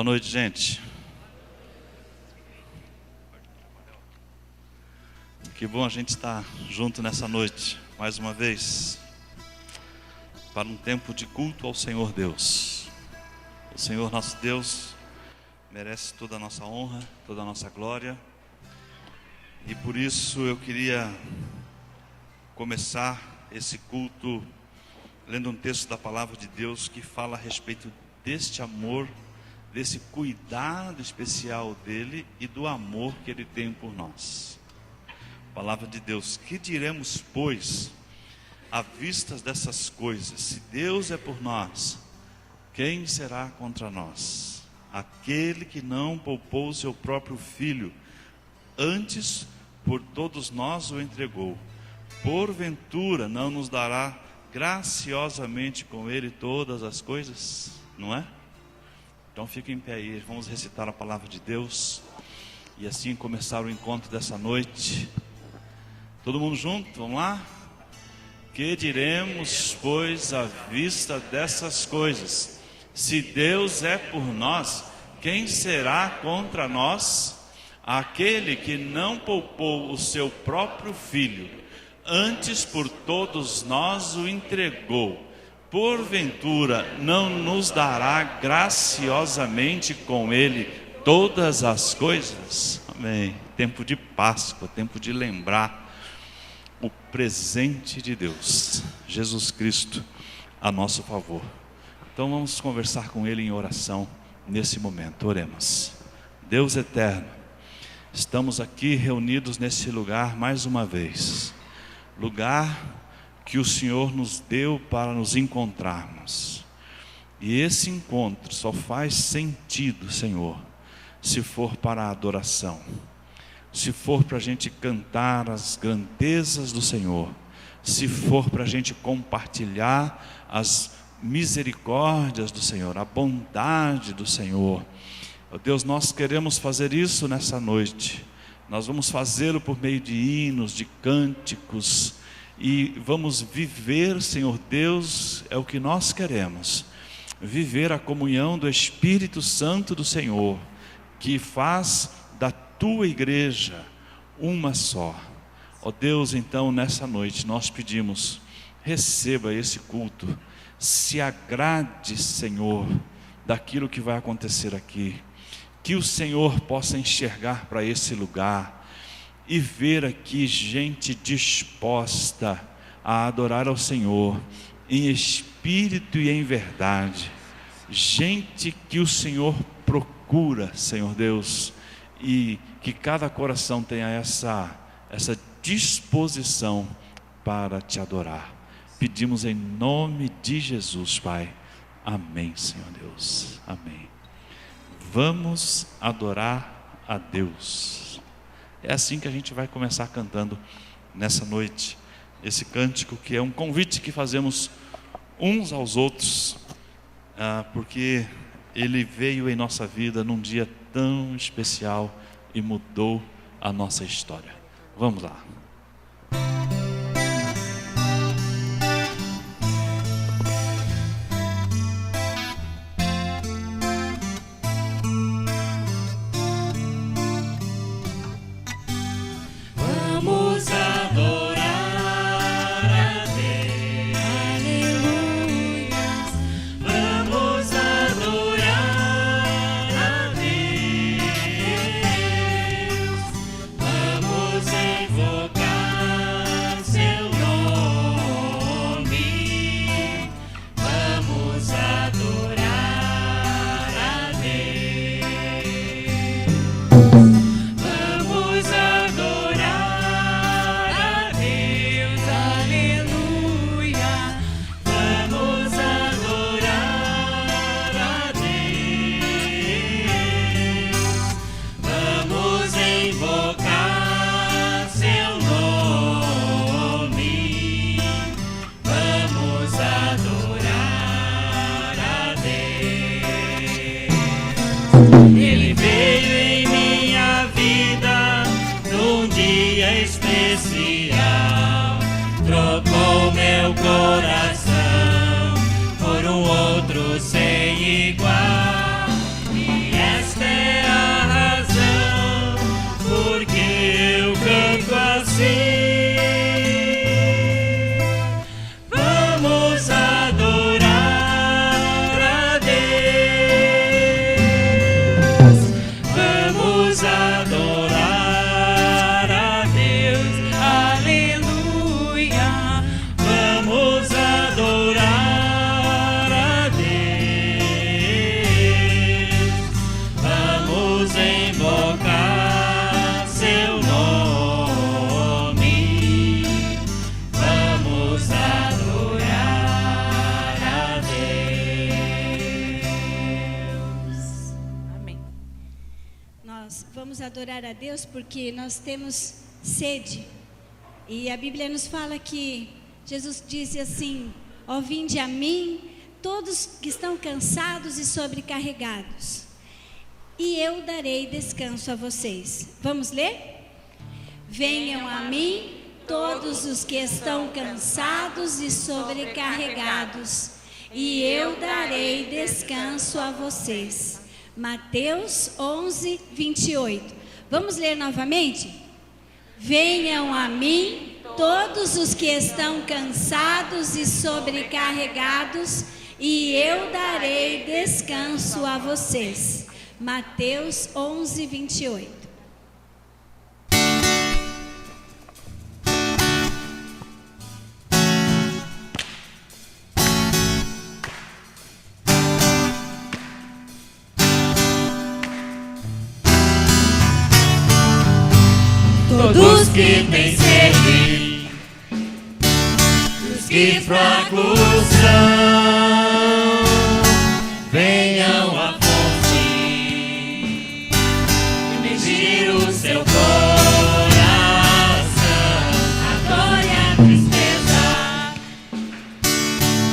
Boa noite, gente. Que bom a gente estar junto nessa noite, mais uma vez, para um tempo de culto ao Senhor Deus. O Senhor nosso Deus merece toda a nossa honra, toda a nossa glória. E por isso eu queria começar esse culto lendo um texto da palavra de Deus que fala a respeito deste amor, desse cuidado especial dele e do amor que ele tem por nós. Palavra de Deus: que diremos, pois, à vista dessas coisas? Se Deus é por nós, quem será contra nós? Aquele que não poupou o seu próprio filho, antes por todos nós o entregou, porventura não nos dará graciosamente com ele todas as coisas? Não é? Então fica em pé aí, vamos recitar a palavra de Deus e assim começar o encontro dessa noite. Todo mundo junto, vamos lá? Que diremos, pois, à vista dessas coisas? Se Deus é por nós, quem será contra nós? Aquele que não poupou o seu próprio filho, antes por todos nós o entregou, porventura não nos dará graciosamente com ele todas as coisas? Amém. Tempo de Páscoa, tempo de lembrar o presente de Deus, Jesus Cristo, a nosso favor. Então vamos conversar com ele em oração nesse momento. Oremos. Deus eterno, estamos aqui reunidos nesse lugar mais uma vez, lugar que o Senhor nos deu para nos encontrarmos. E esse encontro só faz sentido, Senhor, se for para a adoração, se for para a gente cantar as grandezas do Senhor, se for para a gente compartilhar as misericórdias do Senhor, a bondade do Senhor. Oh Deus, nós queremos fazer isso nessa noite. Nós vamos fazê-lo por meio de hinos, de cânticos, e vamos viver, Senhor Deus, é o que nós queremos, viver a comunhão do Espírito Santo do Senhor, que faz da tua igreja uma só. Ó Deus, então nessa noite nós pedimos, receba esse culto, se agrade, Senhor, daquilo que vai acontecer aqui, que o Senhor possa enxergar para esse lugar e ver aqui gente disposta a adorar ao Senhor em espírito e em verdade, gente que o Senhor procura, Senhor Deus, e que cada coração tenha essa disposição para te adorar. Pedimos em nome de Jesus, Pai. Amém, Senhor Deus. Amém. Vamos adorar a Deus. É assim que a gente vai começar cantando nessa noite, esse cântico que é um convite que fazemos uns aos outros, porque ele veio em nossa vida num dia tão especial e mudou a nossa história. Vamos lá. sem igual, e adorar a Deus porque nós temos sede. E a Bíblia nos fala que Jesus disse assim: ó, vinde a mim, todos que estão cansados e sobrecarregados, e eu darei descanso a vocês. Vamos ler? Venham a mim, todos os que estão cansados e sobrecarregados, e eu darei descanso a vocês. Mateus 11, 28. Vamos ler novamente? Venham a mim, todos os que estão cansados e sobrecarregados, e eu darei descanso a vocês. Mateus 11, 28. Todos que têm sede, os que fracos são, venham à fonte e medir o seu coração. A dor e a tristeza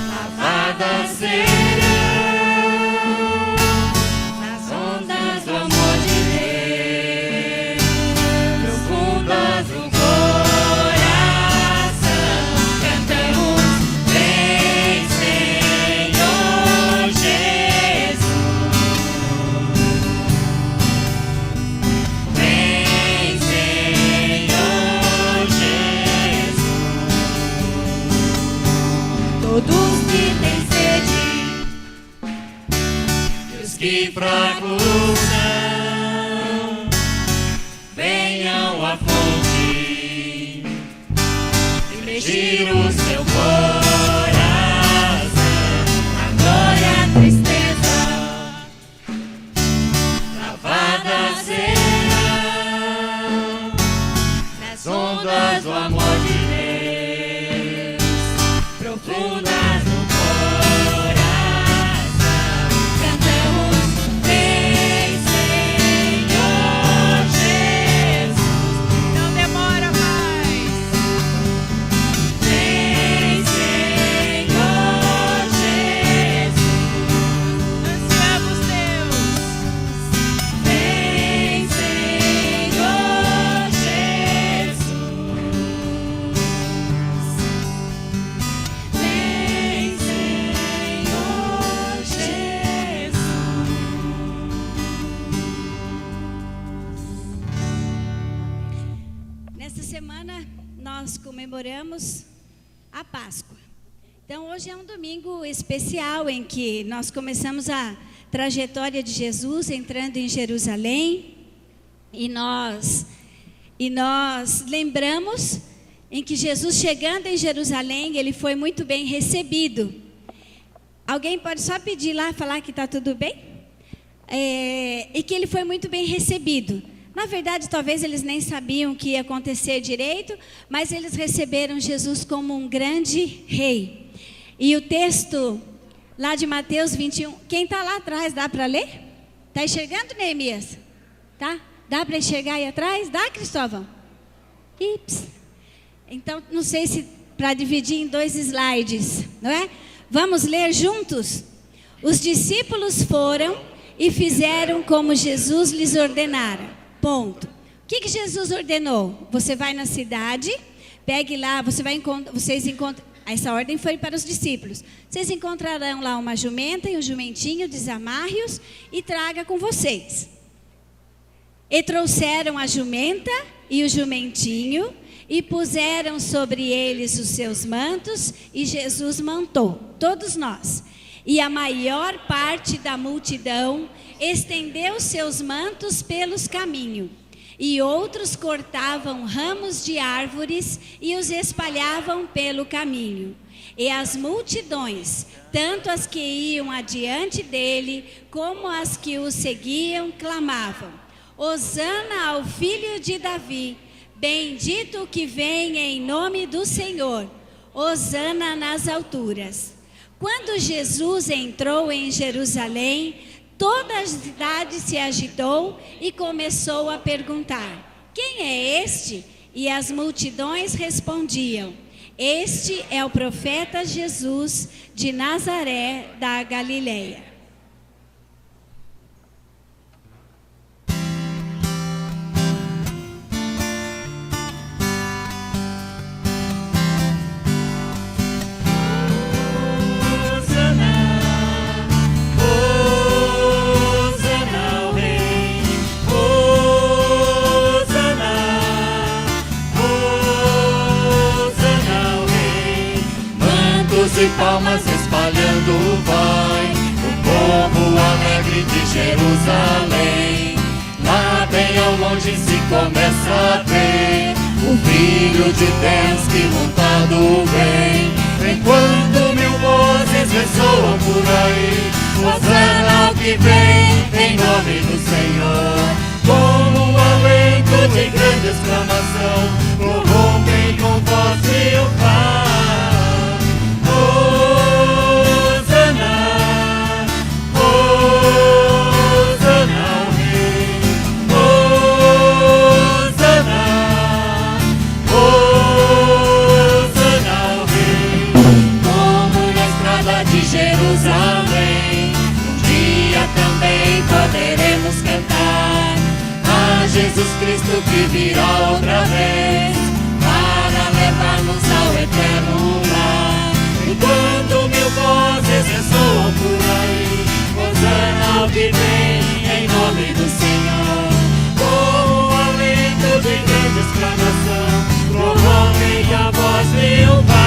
lavadas serão nas ondas do amor de Deus, profundas do coração. Cantamos: vem, Senhor Jesus, vem, Senhor Jesus. Todos que têm sede e os que fracos são, venham à fonte e medir o seu coração. A dor e a tristeza lavadas serão nas ondas do amor de Deus, profundas no coração. Cantamos: vem, Senhor Jesus. Não demora mais. Vem, Senhor Jesus. Ansiamos Deus. Vem, Senhor Jesus. Vem, Senhor Jesus. Nesta semana nós comemoramos a Páscoa. Então hoje é um domingo especial em que nós começamos a trajetória de Jesus entrando em Jerusalém, e nós lembramos em que Jesus, chegando em Jerusalém, ele foi muito bem recebido. Alguém pode só pedir lá, falar que está tudo bem? E que ele foi muito bem recebido. Na verdade, talvez eles nem sabiam o que ia acontecer direito, mas eles receberam Jesus como um grande rei. E o texto lá de Mateus 21, quem está lá atrás, dá para ler? Está enxergando, Neemias? Tá? Dá para enxergar aí atrás? Dá, Cristóvão? Ips. Então, não sei se para dividir em 2 slides, não é? Vamos ler juntos? Os discípulos foram e fizeram como Jesus lhes ordenara. Ponto. O que Jesus ordenou? Você vai na cidade, pegue lá, vocês encontram. Essa ordem foi para os discípulos. Vocês encontrarão lá uma jumenta e um jumentinho, desamarre-os e traga com vocês. E trouxeram a jumenta e o jumentinho e puseram sobre eles os seus mantos, e Jesus montou, todos nós. E a maior parte da multidão estendeu seus mantos pelos caminhos, e outros cortavam ramos de árvores e os espalhavam pelo caminho. E as multidões, tanto as que iam adiante dele, como as que o seguiam, clamavam: Hosana ao filho de Davi, bendito o que vem em nome do Senhor, Hosana nas alturas. Quando Jesus entrou em Jerusalém, Toda a cidade se agitou e começou a perguntar: quem é este? E as multidões respondiam: este é o profeta Jesus de Nazaré da Galileia. E palmas espalhando vai o povo alegre de Jerusalém. Lá bem ao longe se começa a ver o Filho de Deus que montado vem. Enquanto mil vozes ressoam por aí, Hosana ao que vem, em nome do Senhor. Com um alento de grande exclamação, prorrompem com voz triunfal. Jerusalém, um dia também poderemos cantar a Jesus Cristo que virá outra vez para levar-nos ao eterno lar. Enquanto mil vozes ressoam por aí, Hosana ao que vem, em nome do Senhor. Com um alento de grande exclamação, prorrompem a voz triunfal.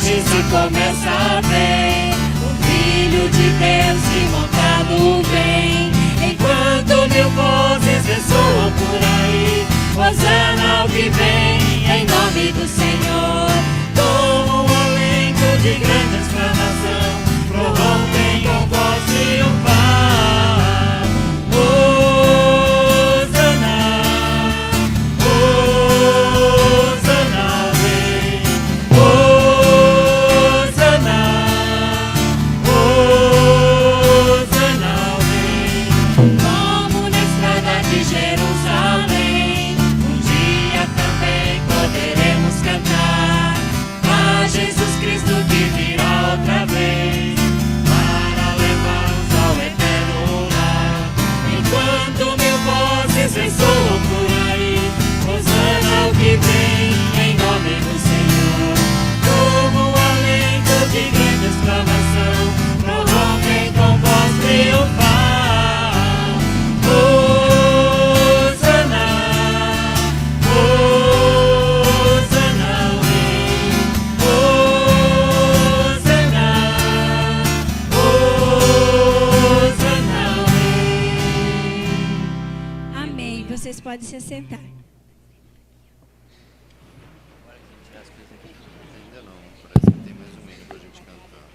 Se começa a ver o Filho de Deus que montado vem. Enquanto mil vozes ressoam por aí, Hosana ao que vem, em nome do Senhor. Com um alento de grande exclamação, prorrompem com voz triunfal. Pode se sentar. Ainda não, parece que tem mais um minuto pra gente cantar.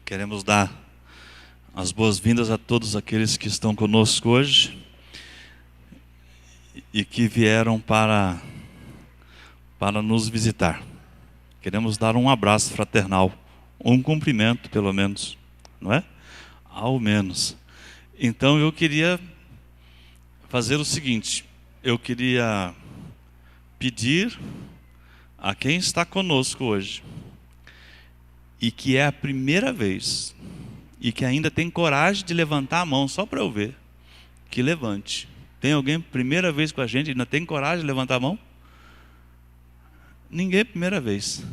Queremos dar as boas-vindas a todos aqueles que estão conosco hoje e que vieram para nos visitar. Queremos dar um abraço fraternal, um cumprimento pelo menos, não é? Ao menos. Então eu queria fazer o seguinte, eu queria pedir a quem está conosco hoje, e que é a primeira vez, e que ainda tem coragem de levantar a mão só para eu ver, que levante. Tem alguém primeira vez com a gente e ainda tem coragem de levantar a mão? Ninguém primeira vez.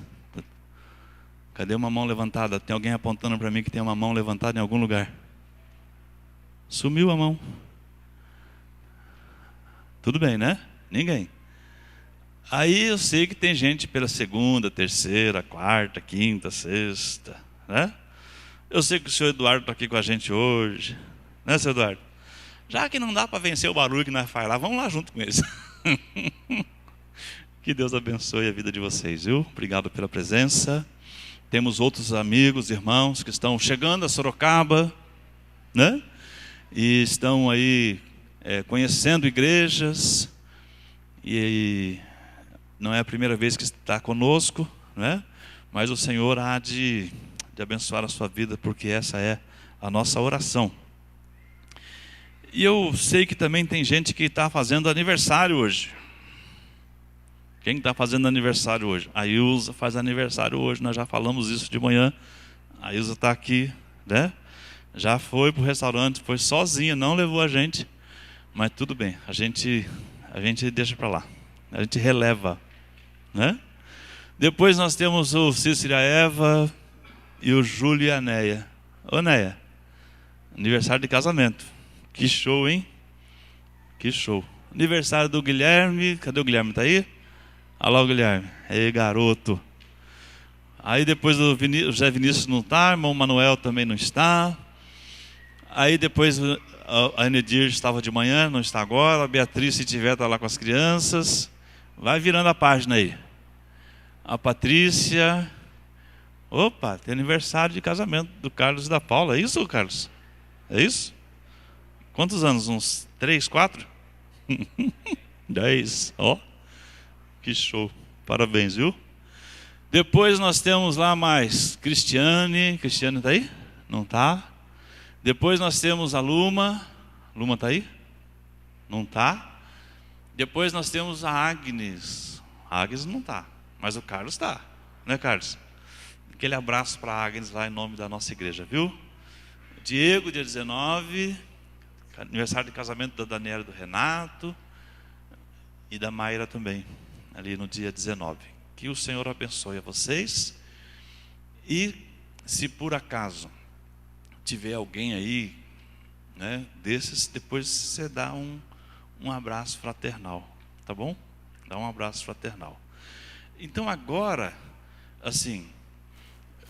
Cadê uma mão levantada? Tem alguém apontando para mim que tem uma mão levantada em algum lugar? Sumiu a mão. Tudo bem, né? Ninguém. Aí eu sei que tem gente pela segunda, terceira, quarta, quinta, sexta, né? Eu sei que o senhor Eduardo está aqui com a gente hoje, né, senhor Eduardo? Já que não dá para vencer o barulho que nós faz lá, vamos lá junto com eles. Que Deus abençoe a vida de vocês, viu? Obrigado pela presença. Temos outros amigos, irmãos que estão chegando a Sorocaba, né? E estão aí conhecendo igrejas. E não é a primeira vez que está conosco, né? Mas o Senhor há de abençoar a sua vida, porque essa é a nossa oração. E eu sei que também tem gente que está fazendo aniversário hoje. Quem está fazendo aniversário hoje? A Ilza faz aniversário hoje, nós já falamos isso de manhã. A Ilza está aqui, né? Já foi para o restaurante, foi sozinha, não levou a gente. Mas tudo bem, a gente deixa para lá. A gente releva, né? Depois nós temos o Cícero e a Eva e o Júlio e a Neia. Ô Neia, aniversário de casamento. Que show, hein? Que show. Aniversário do Guilherme. Cadê o Guilherme? Está aí? Olha lá o Guilherme. Ei, garoto. Aí depois o José Vinícius não está, o irmão Manuel também não está. Aí depois a Enedir estava de manhã, não está agora. A Beatriz, se tiver, está lá com as crianças. Vai virando a página aí. A Patrícia. Opa, tem aniversário de casamento do Carlos e da Paula. É isso, Carlos? É isso? Quantos anos? Uns 3, 4? 10. Ó, que show. Parabéns, viu? Depois nós temos lá mais Cristiane. Cristiane está aí? Não está. Depois nós temos a Luma. Luma está aí? Não está. Depois nós temos a Agnes. A Agnes não está, mas o Carlos está. Né, Carlos? Aquele abraço para a Agnes lá em nome da nossa igreja, viu? Diego, dia 19. Aniversário de casamento da Daniela e do Renato. E da Mayra também, ali no dia 19. Que o Senhor abençoe a vocês. E se por acaso tiver alguém aí, né, desses, depois você dá um abraço fraternal, tá bom? Dá um abraço fraternal. Então agora, assim,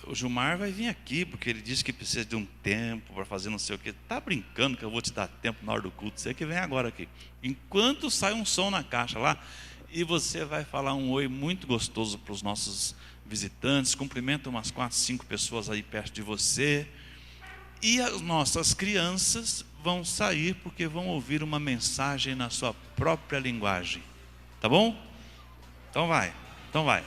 o Gilmar vai vir aqui, porque ele disse que precisa de um tempo para fazer não sei o quê. Está brincando que eu vou te dar tempo na hora do culto? Você que vem agora aqui. Enquanto sai um som na caixa lá, e você vai falar um oi muito gostoso para os nossos visitantes, cumprimenta umas 4, 5 pessoas aí perto de você. E as nossas crianças vão sair, porque vão ouvir uma mensagem na sua própria linguagem. Tá bom? Então vai, então vai.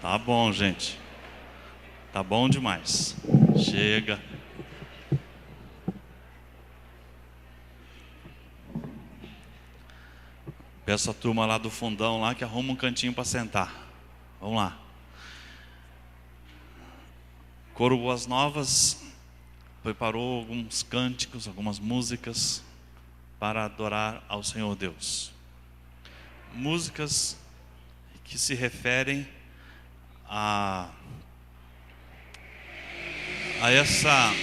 Tá bom, gente. Tá bom demais. Chega. Peço a turma lá do fundão lá que arruma um cantinho para sentar. Vamos lá. Coro Boas Novas preparou alguns cânticos, algumas músicas para adorar ao Senhor Deus. Músicas que se referem a essa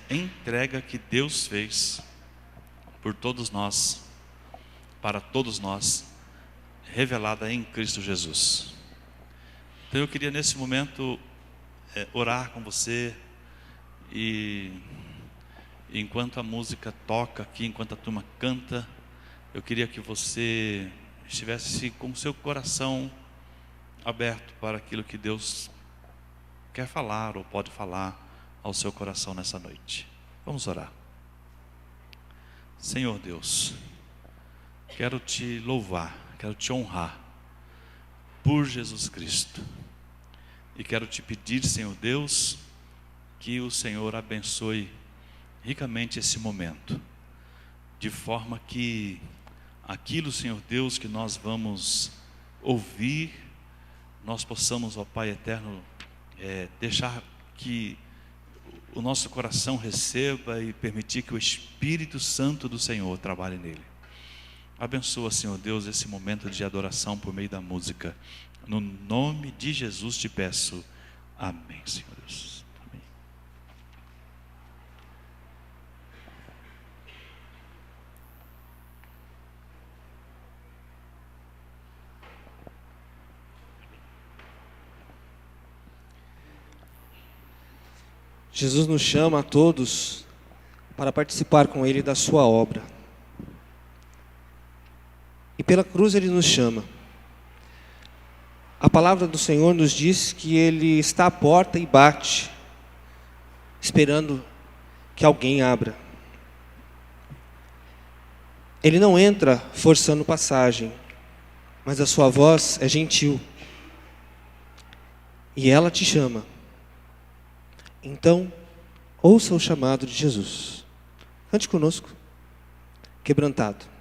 entrega que Deus fez por todos nós, para todos nós, revelada em Cristo Jesus. Então eu queria nesse momento orar com você, e enquanto a música toca aqui, enquanto a turma canta, eu queria que você estivesse com o seu coração aberto para aquilo que Deus quer falar ou pode falar ao seu coração nessa noite. Vamos orar. Senhor Deus, quero te louvar, quero te honrar por Jesus Cristo. E quero te pedir, Senhor Deus, que o Senhor abençoe ricamente esse momento, de forma que aquilo, Senhor Deus, que nós vamos ouvir, nós possamos, ó Pai eterno, deixar que o nosso coração receba e permitir que o Espírito Santo do Senhor trabalhe nele. Abençoa, Senhor Deus, esse momento de adoração por meio da música. No nome de Jesus te peço. Amém, Senhor Deus. Amém. Jesus nos chama a todos para participar com Ele da sua obra. E pela cruz Ele nos chama. A palavra do Senhor nos diz que Ele está à porta e bate, esperando que alguém abra. Ele não entra forçando passagem, mas a sua voz é gentil. E ela te chama. Então, ouça o chamado de Jesus. Cante conosco, quebrantado.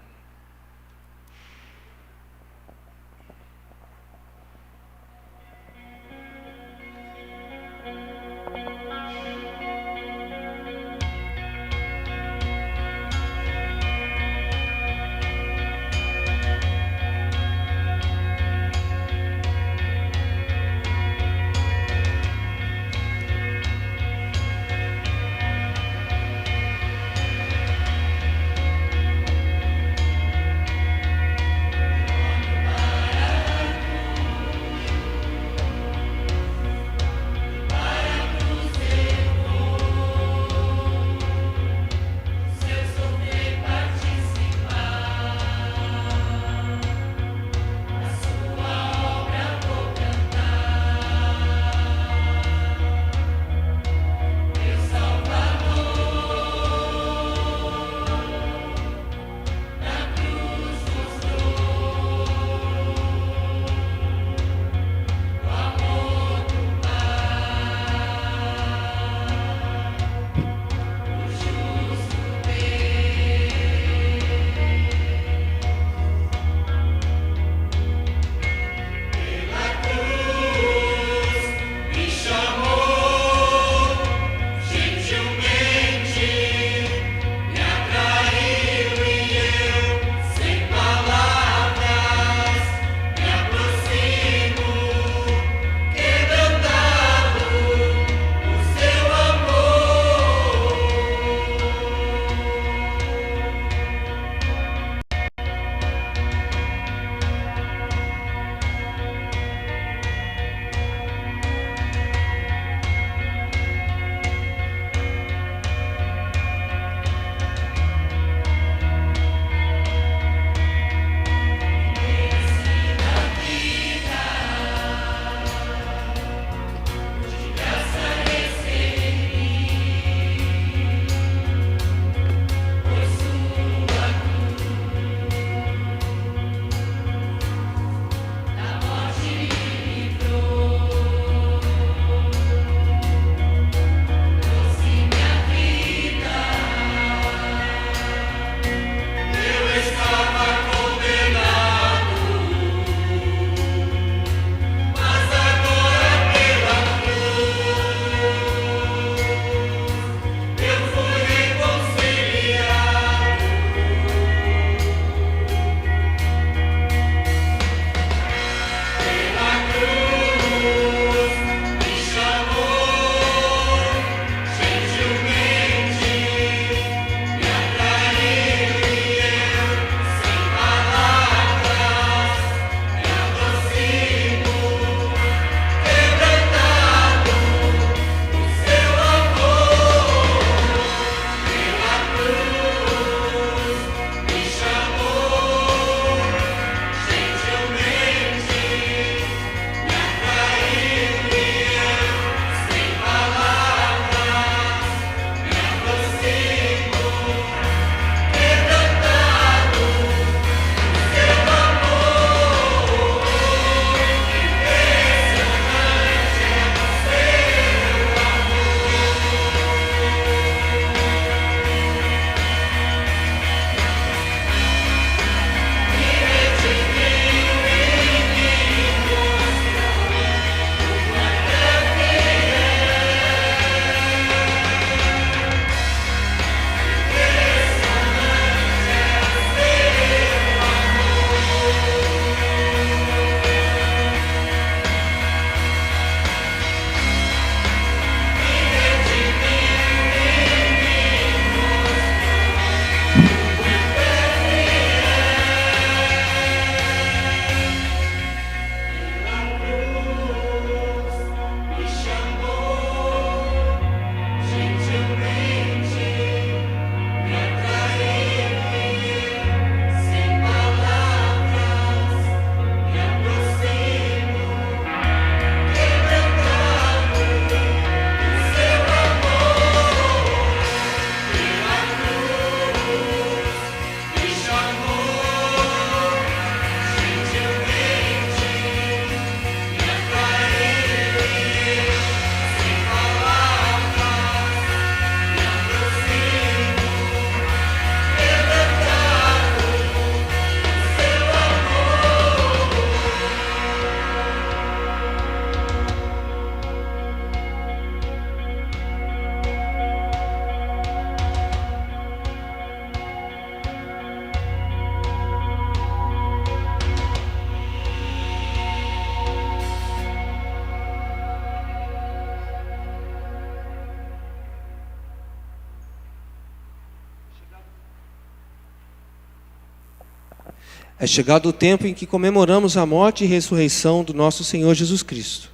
É chegado o tempo em que comemoramos a morte e ressurreição do nosso Senhor Jesus Cristo.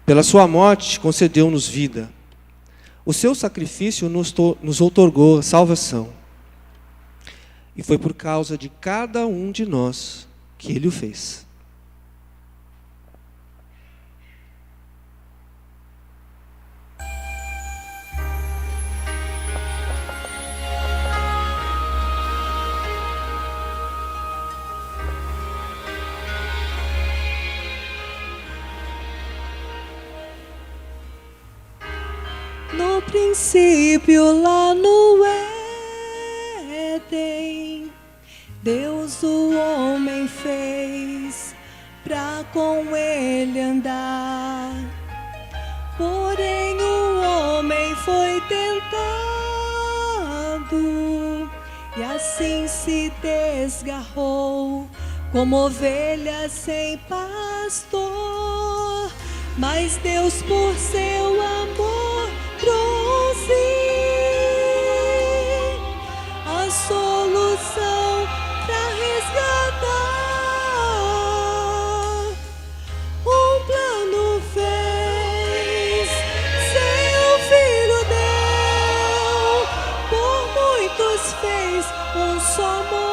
Pela sua morte, concedeu-nos vida. O seu sacrifício nos outorgou a salvação. E foi por causa de cada um de nós que ele o fez. No princípio, lá no Éden, Deus o homem fez pra com ele andar. Porém o homem foi tentado e assim se desgarrou como ovelha sem pastor. Mas Deus, por seu amor, trouxe a solução para resgatar. Um plano fez, seu filho deu, por muitos fez um só morrer.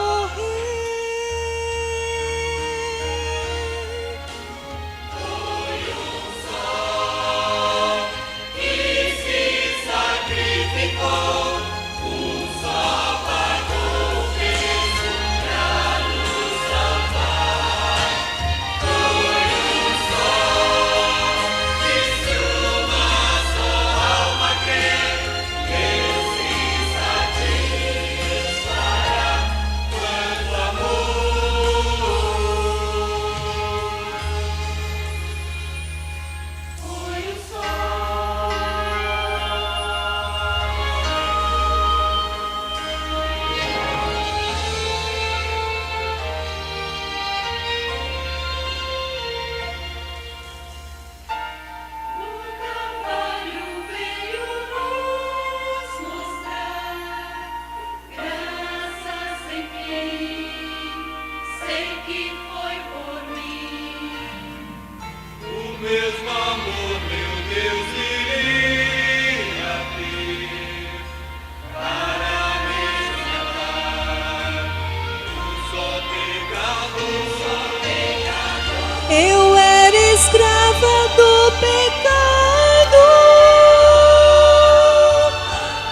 Eu era escrava do pecado.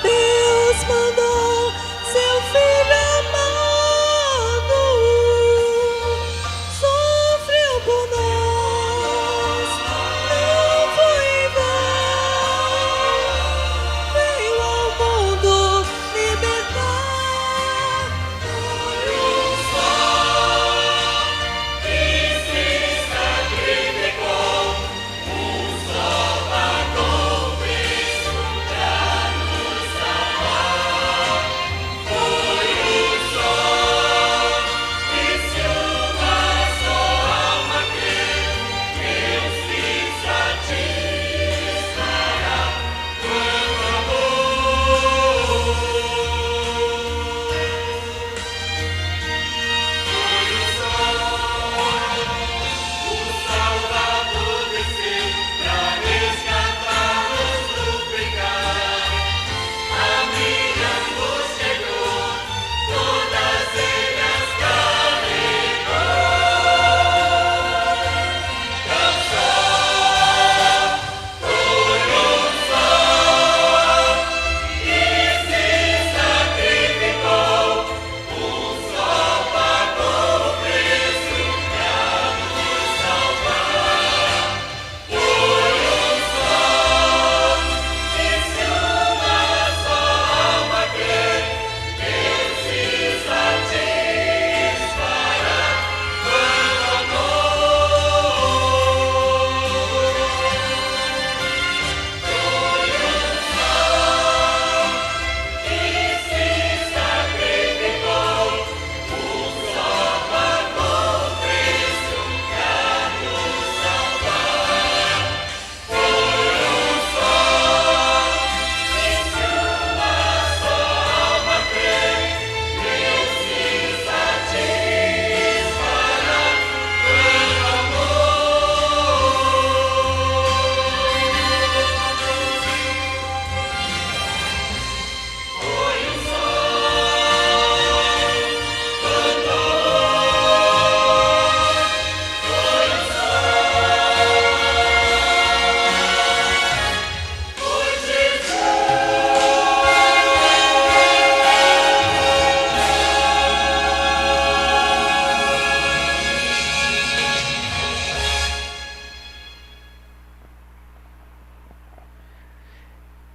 Deus mandou seu filho amado, sofreu por nós, não foi em vão, veio ao mundo libertar. Foi um só que se sacrificou.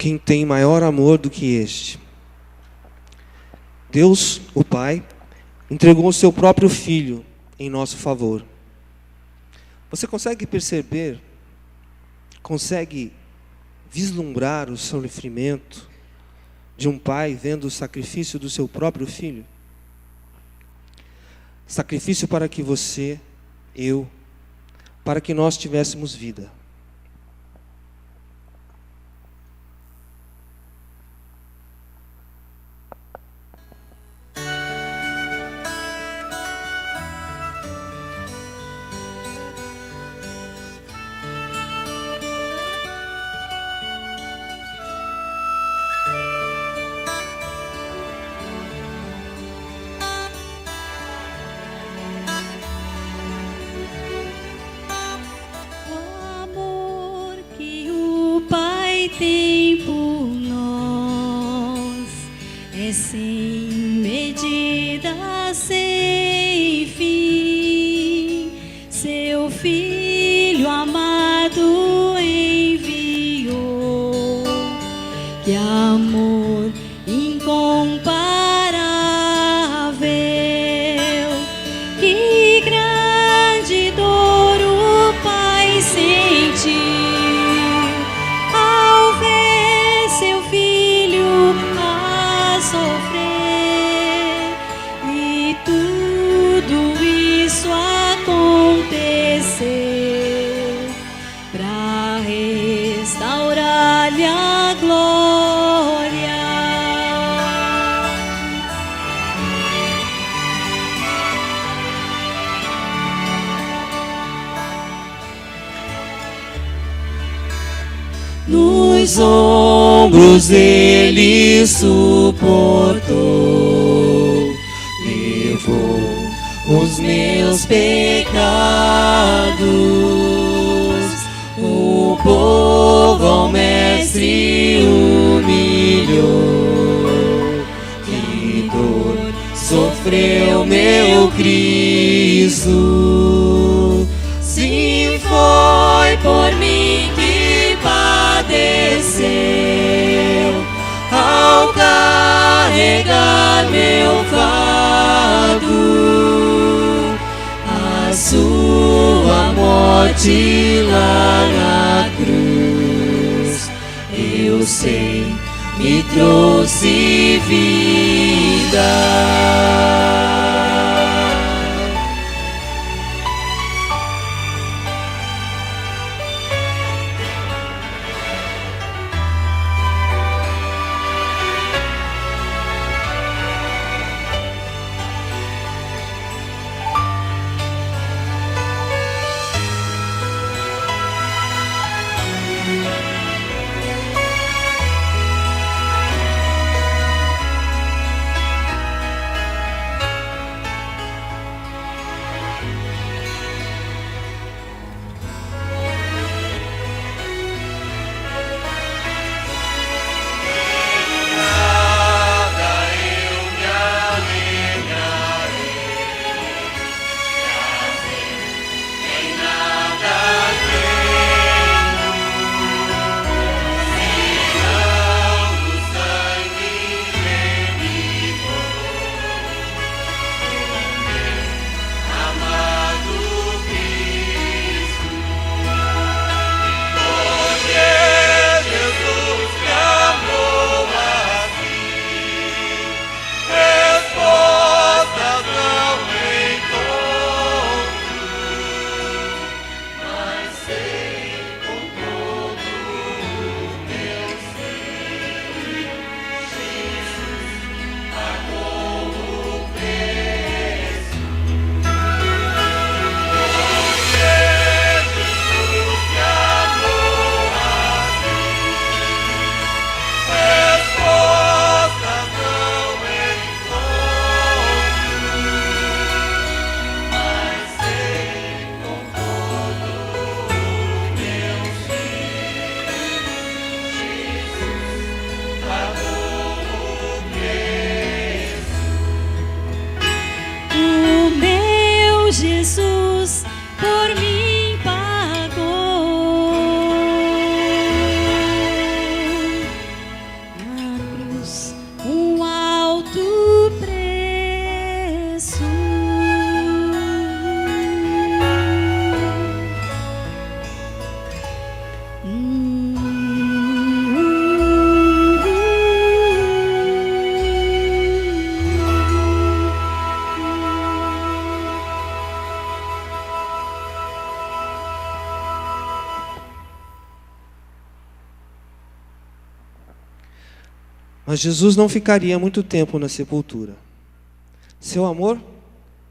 quem tem maior amor do que este. Deus, o Pai, entregou o seu próprio Filho em nosso favor. Você consegue perceber, consegue vislumbrar o sofrimento de um pai vendo o sacrifício do seu próprio filho? Sacrifício para que você, eu, para que nós tivéssemos vida. Tem por nós é sem medida, sem fim. Seu Filho amado enviou. Que amor incomparável, que grande dor o Pai sentiu seu filho a sofrer, e tudo isso aconteceu para restaurar-lhe a glória. Nos ombros ele suportou, levou os meus pecados. O povo ao mestre humilhou. Que dor sofreu meu Cristo, sim, foi por mim que padeceu, ao carregar meu fardo, a sua morte lá na cruz, eu sei, me trouxe vida. Jesus por mim pagou. Mas Jesus não ficaria muito tempo na sepultura. Seu amor,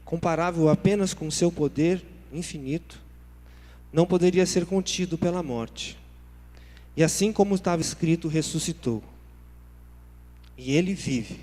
comparável apenas com seu poder infinito, não poderia ser contido pela morte. E assim como estava escrito, ressuscitou. E ele vive.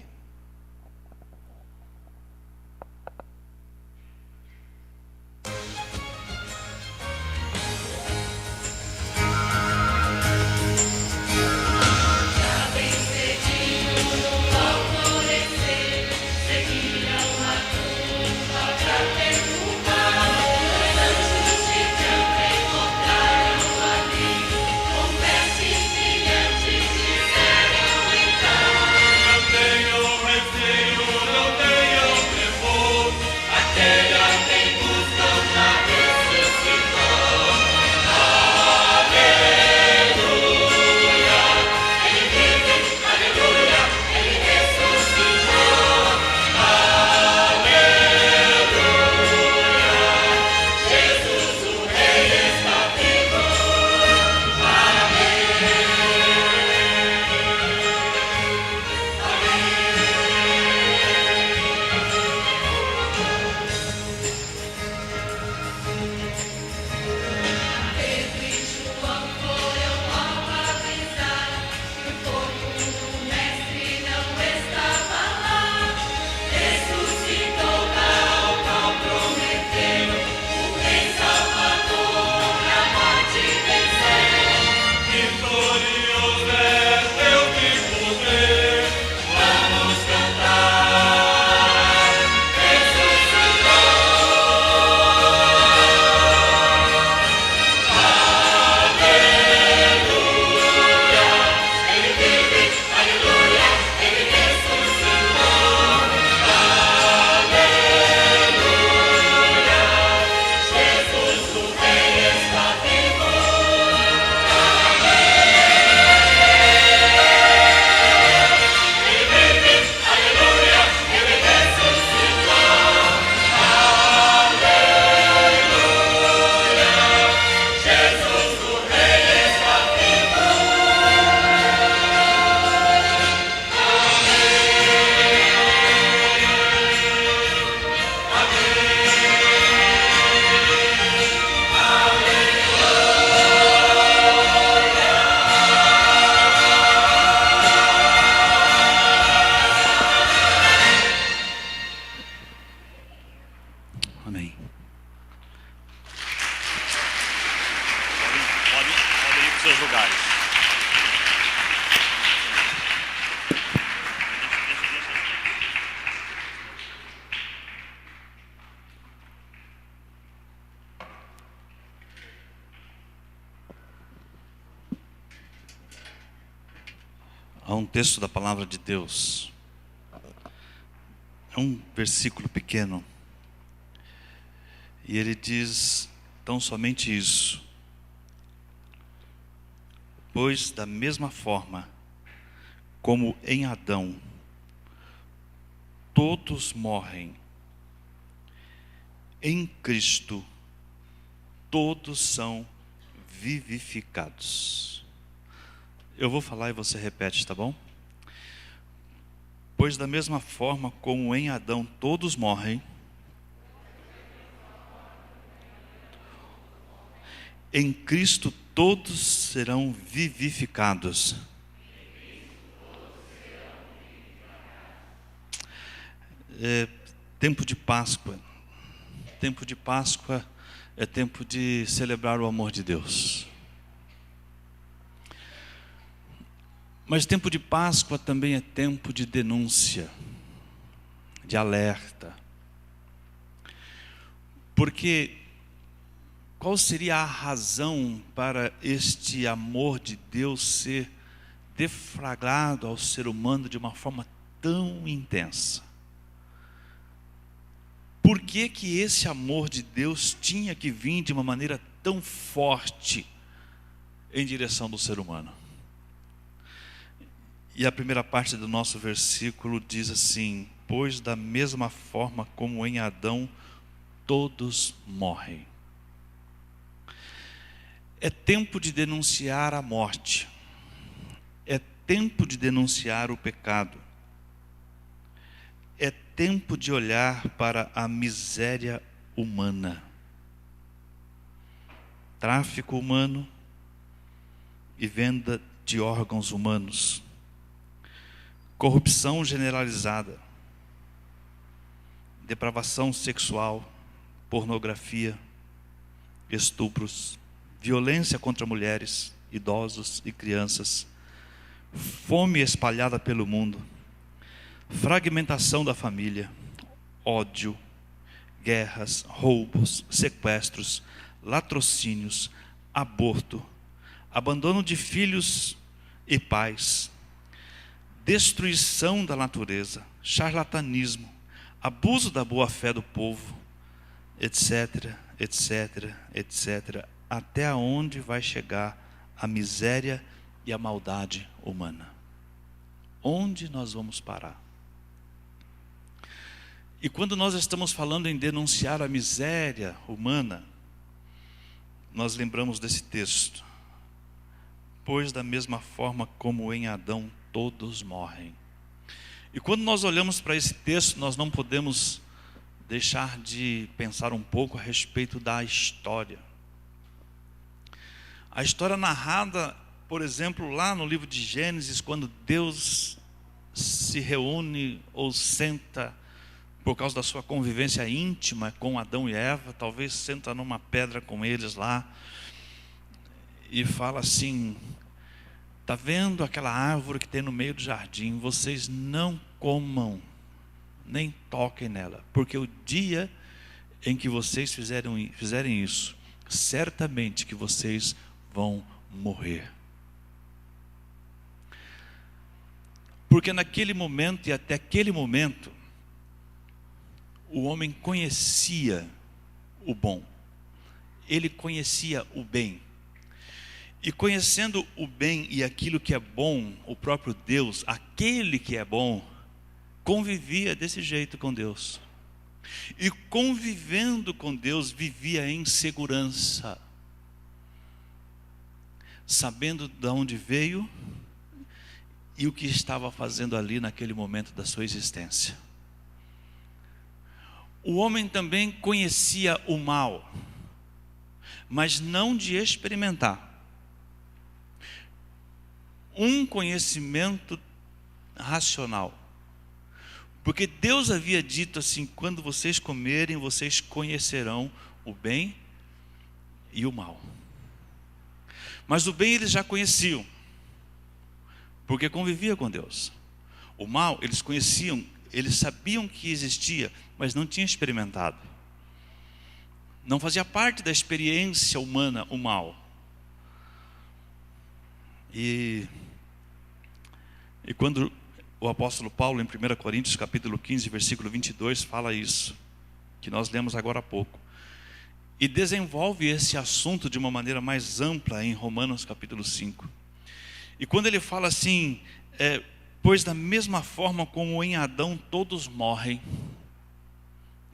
Amém. Podem ir para os seus lugares. Há um texto da palavra de Deus. É um versículo pequeno. E ele diz tão somente isso: pois da mesma forma como em Adão todos morrem, em Cristo todos são vivificados. Eu vou falar e você repete, tá bom? Pois da mesma forma como em Adão todos morrem, em Cristo todos serão vivificados. Tempo de Páscoa. Tempo de Páscoa é tempo de celebrar o amor de Deus. Mas tempo de Páscoa também é tempo de denúncia, de alerta. Porque qual seria a razão para este amor de Deus ser deflagrado ao ser humano de uma forma tão intensa? Por que que esse amor de Deus tinha que vir de uma maneira tão forte em direção do ser humano? E a primeira parte do nosso versículo diz assim: pois da mesma forma como em Adão todos morrem. É tempo de denunciar a morte. É tempo de denunciar o pecado. É tempo de olhar para a miséria humana. Tráfico humano e venda de órgãos humanos. Corrupção generalizada. Depravação sexual, pornografia, estupros, violência contra mulheres, idosos e crianças, fome espalhada pelo mundo, fragmentação da família, ódio, guerras, roubos, sequestros, latrocínios, aborto, abandono de filhos e pais, destruição da natureza, charlatanismo, abuso da boa-fé do povo, etc, etc, etc, até onde vai chegar a miséria e a maldade humana? Onde nós vamos parar? E quando nós estamos falando em denunciar a miséria humana, nós lembramos desse texto. Pois da mesma forma como em Adão todos morrem. E quando nós olhamos para esse texto, nós não podemos deixar de pensar um pouco a respeito da história. A história narrada, por exemplo, lá no livro de Gênesis, quando Deus se reúne ou senta por causa da sua convivência íntima com Adão e Eva, talvez senta numa pedra com eles lá e fala assim: está vendo aquela árvore que tem no meio do jardim? Vocês não comam, nem toquem nela, porque o dia em que vocês fizerem isso, certamente que vocês vão morrer. Porque naquele momento e até aquele momento, o homem conhecia o bom, ele conhecia o bem. E conhecendo o bem e aquilo que é bom, o próprio Deus, aquele que é bom, convivia desse jeito com Deus. E convivendo com Deus, vivia em segurança, sabendo de onde veio e o que estava fazendo ali naquele momento da sua existência. O homem também conhecia o mal, mas não de experimentar. Um conhecimento racional. Porque Deus havia dito assim: quando vocês comerem, vocês conhecerão o bem e o mal. Mas o bem eles já conheciam, porque convivia com Deus. O mal eles conheciam, eles sabiam que existia, mas não tinham experimentado. Não fazia parte da experiência humana o mal. E quando o apóstolo Paulo, em 1 Coríntios capítulo 15, versículo 22, fala isso, que nós lemos agora há pouco, e desenvolve esse assunto de uma maneira mais ampla em Romanos capítulo 5. E quando ele fala assim, pois da mesma forma como em Adão todos morrem,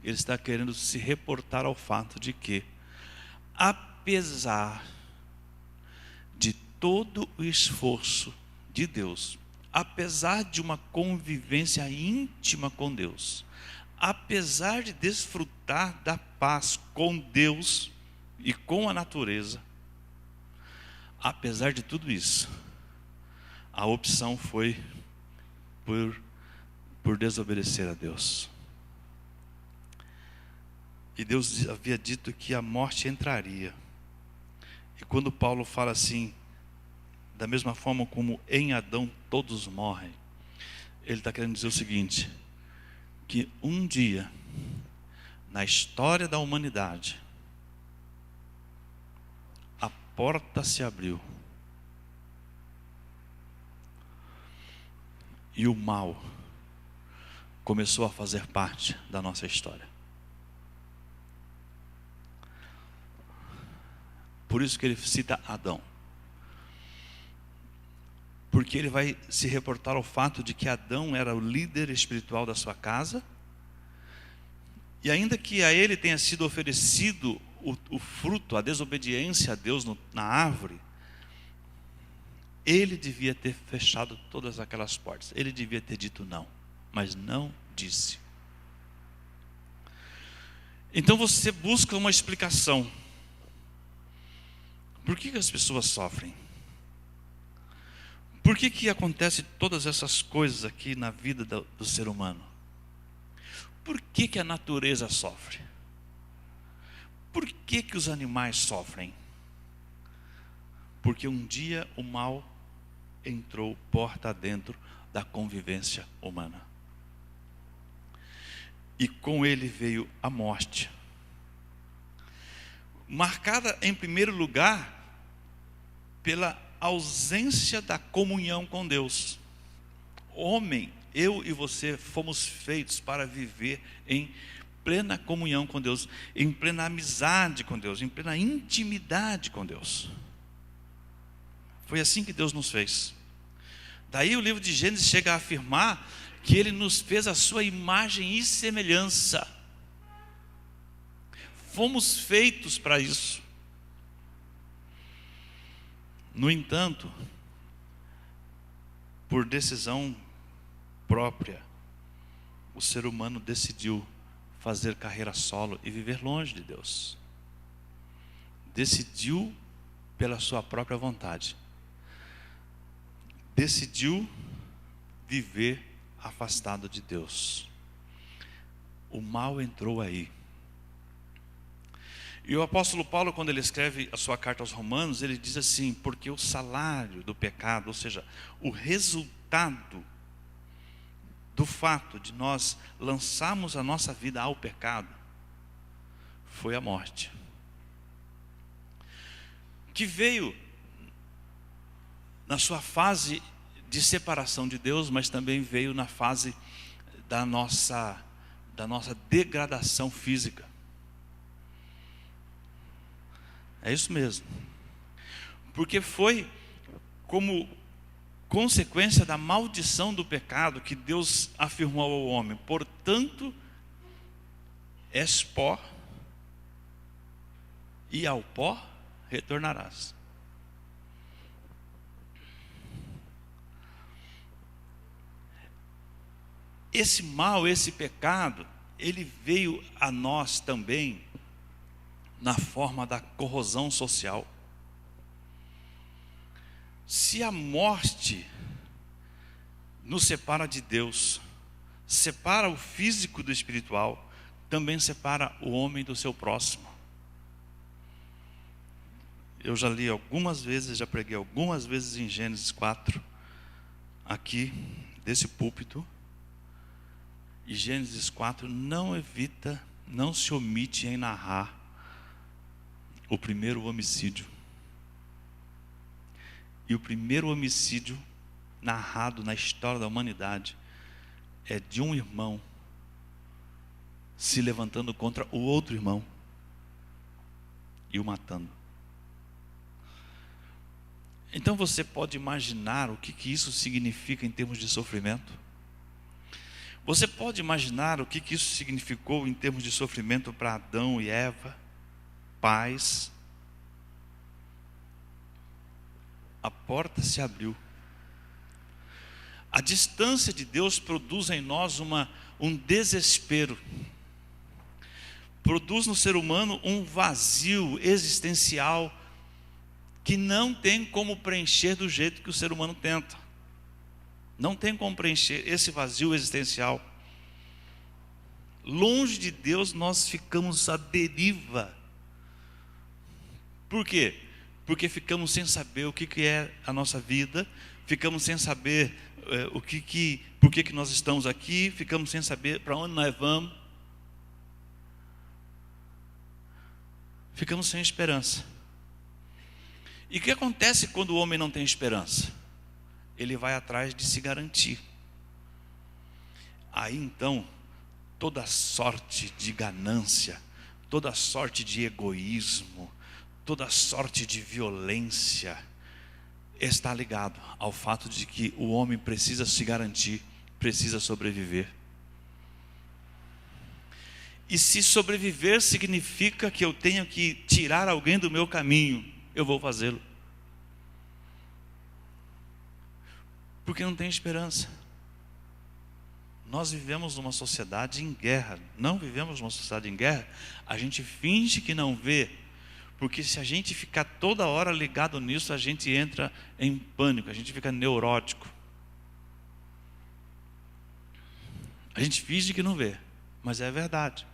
ele está querendo se reportar ao fato de que, apesar de todo o esforço de Deus, apesar de uma convivência íntima com Deus, apesar de desfrutar da paz com Deus e com a natureza, apesar de tudo isso, a opção foi por desobedecer a Deus. E Deus havia dito que a morte entraria. E quando Paulo fala assim, da mesma forma como em Adão todos morrem, ele está querendo dizer o seguinte, que um dia, na história da humanidade, a porta se abriu e o mal começou a fazer parte da nossa história. Por isso que ele cita Adão. Porque ele vai se reportar ao fato de que Adão era o líder espiritual da sua casa. E ainda que a ele tenha sido oferecido o fruto, a desobediência a Deus na árvore, Ele devia ter fechado todas aquelas portas. Ele devia ter dito não, mas não disse. Então você busca uma explicação. Por que as pessoas sofrem? Por que acontece todas essas coisas aqui na vida do ser humano? Por que a natureza sofre? Por que os animais sofrem? Porque um dia o mal entrou porta dentro da convivência humana. E com ele veio a morte. Marcada em primeiro lugar pela ausência da comunhão com Deus. Homem, eu e você fomos feitos para viver em plena comunhão com Deus, em plena amizade com Deus, em plena intimidade com Deus. Foi assim que Deus nos fez. Daí o livro de Gênesis chega a afirmar que Ele nos fez a sua imagem e semelhança. Fomos feitos para isso. No entanto, por decisão própria, o ser humano decidiu fazer carreira solo e viver longe de Deus. Decidiu pela sua própria vontade. Decidiu viver afastado de Deus. O mal entrou aí. E o apóstolo Paulo, quando ele escreve a sua carta aos Romanos, ele diz assim: porque o salário do pecado, ou seja, o resultado do fato de nós lançarmos a nossa vida ao pecado, foi a morte. Que veio na sua fase de separação de Deus, mas também veio na fase da nossa degradação física. É isso mesmo. Porque foi como consequência da maldição do pecado que Deus afirmou ao homem: portanto, és pó, e ao pó retornarás. Esse mal, esse pecado, ele veio a nós também na forma da corrosão social. Se a morte nos separa de Deus, separa o físico do espiritual, também separa o homem do seu próximo. Eu já li algumas vezes, já preguei algumas vezes em Gênesis 4, aqui, desse púlpito. E Gênesis 4 não evita, não se omite em narrar o primeiro homicídio. E o primeiro homicídio narrado na história da humanidade é de um irmão se levantando contra o outro irmão e o matando. Então você pode imaginar o que isso significa em termos de sofrimento? Você pode imaginar o que isso significou em termos de sofrimento para Adão e Eva, pais? A porta se abriu. A distância de Deus produz em nós um desespero. Produz no ser humano um vazio existencial que não tem como preencher do jeito que o ser humano tenta. Não tem como preencher esse vazio existencial. Longe de Deus nós ficamos à deriva. Por quê? Porque ficamos sem saber o que é a nossa vida, ficamos sem saber por que nós estamos aqui, ficamos sem saber para onde nós vamos. Ficamos sem esperança. E o que acontece quando o homem não tem esperança? Ele vai atrás de se garantir. Aí então, toda sorte de ganância, toda sorte de egoísmo, toda sorte de violência está ligado ao fato de que o homem precisa se garantir, precisa sobreviver. E se sobreviver significa que eu tenho que tirar alguém do meu caminho, eu vou fazê-lo. Porque não tem esperança. Nós vivemos numa sociedade em guerra. Não vivemos numa sociedade em guerra. A gente finge que não vê. Porque se a gente ficar toda hora ligado nisso, a gente entra em pânico, a gente fica neurótico. A gente finge que não vê, mas é verdade.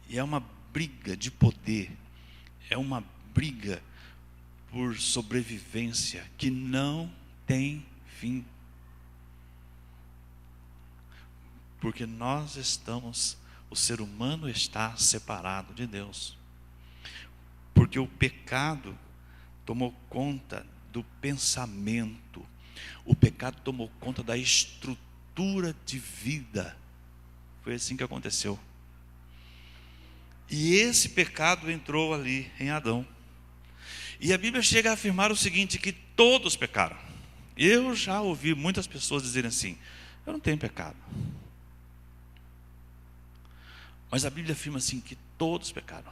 E é uma briga de poder, é uma briga por sobrevivência que não tem fim. Porque o ser humano está separado de Deus. Porque o pecado tomou conta do pensamento, o pecado tomou conta da estrutura de vida. Foi assim que aconteceu. E esse pecado entrou ali em Adão. E a Bíblia chega a afirmar o seguinte, que todos pecaram. Eu já ouvi muitas pessoas dizerem assim, eu não tenho pecado. Mas a Bíblia afirma assim, que todos pecaram.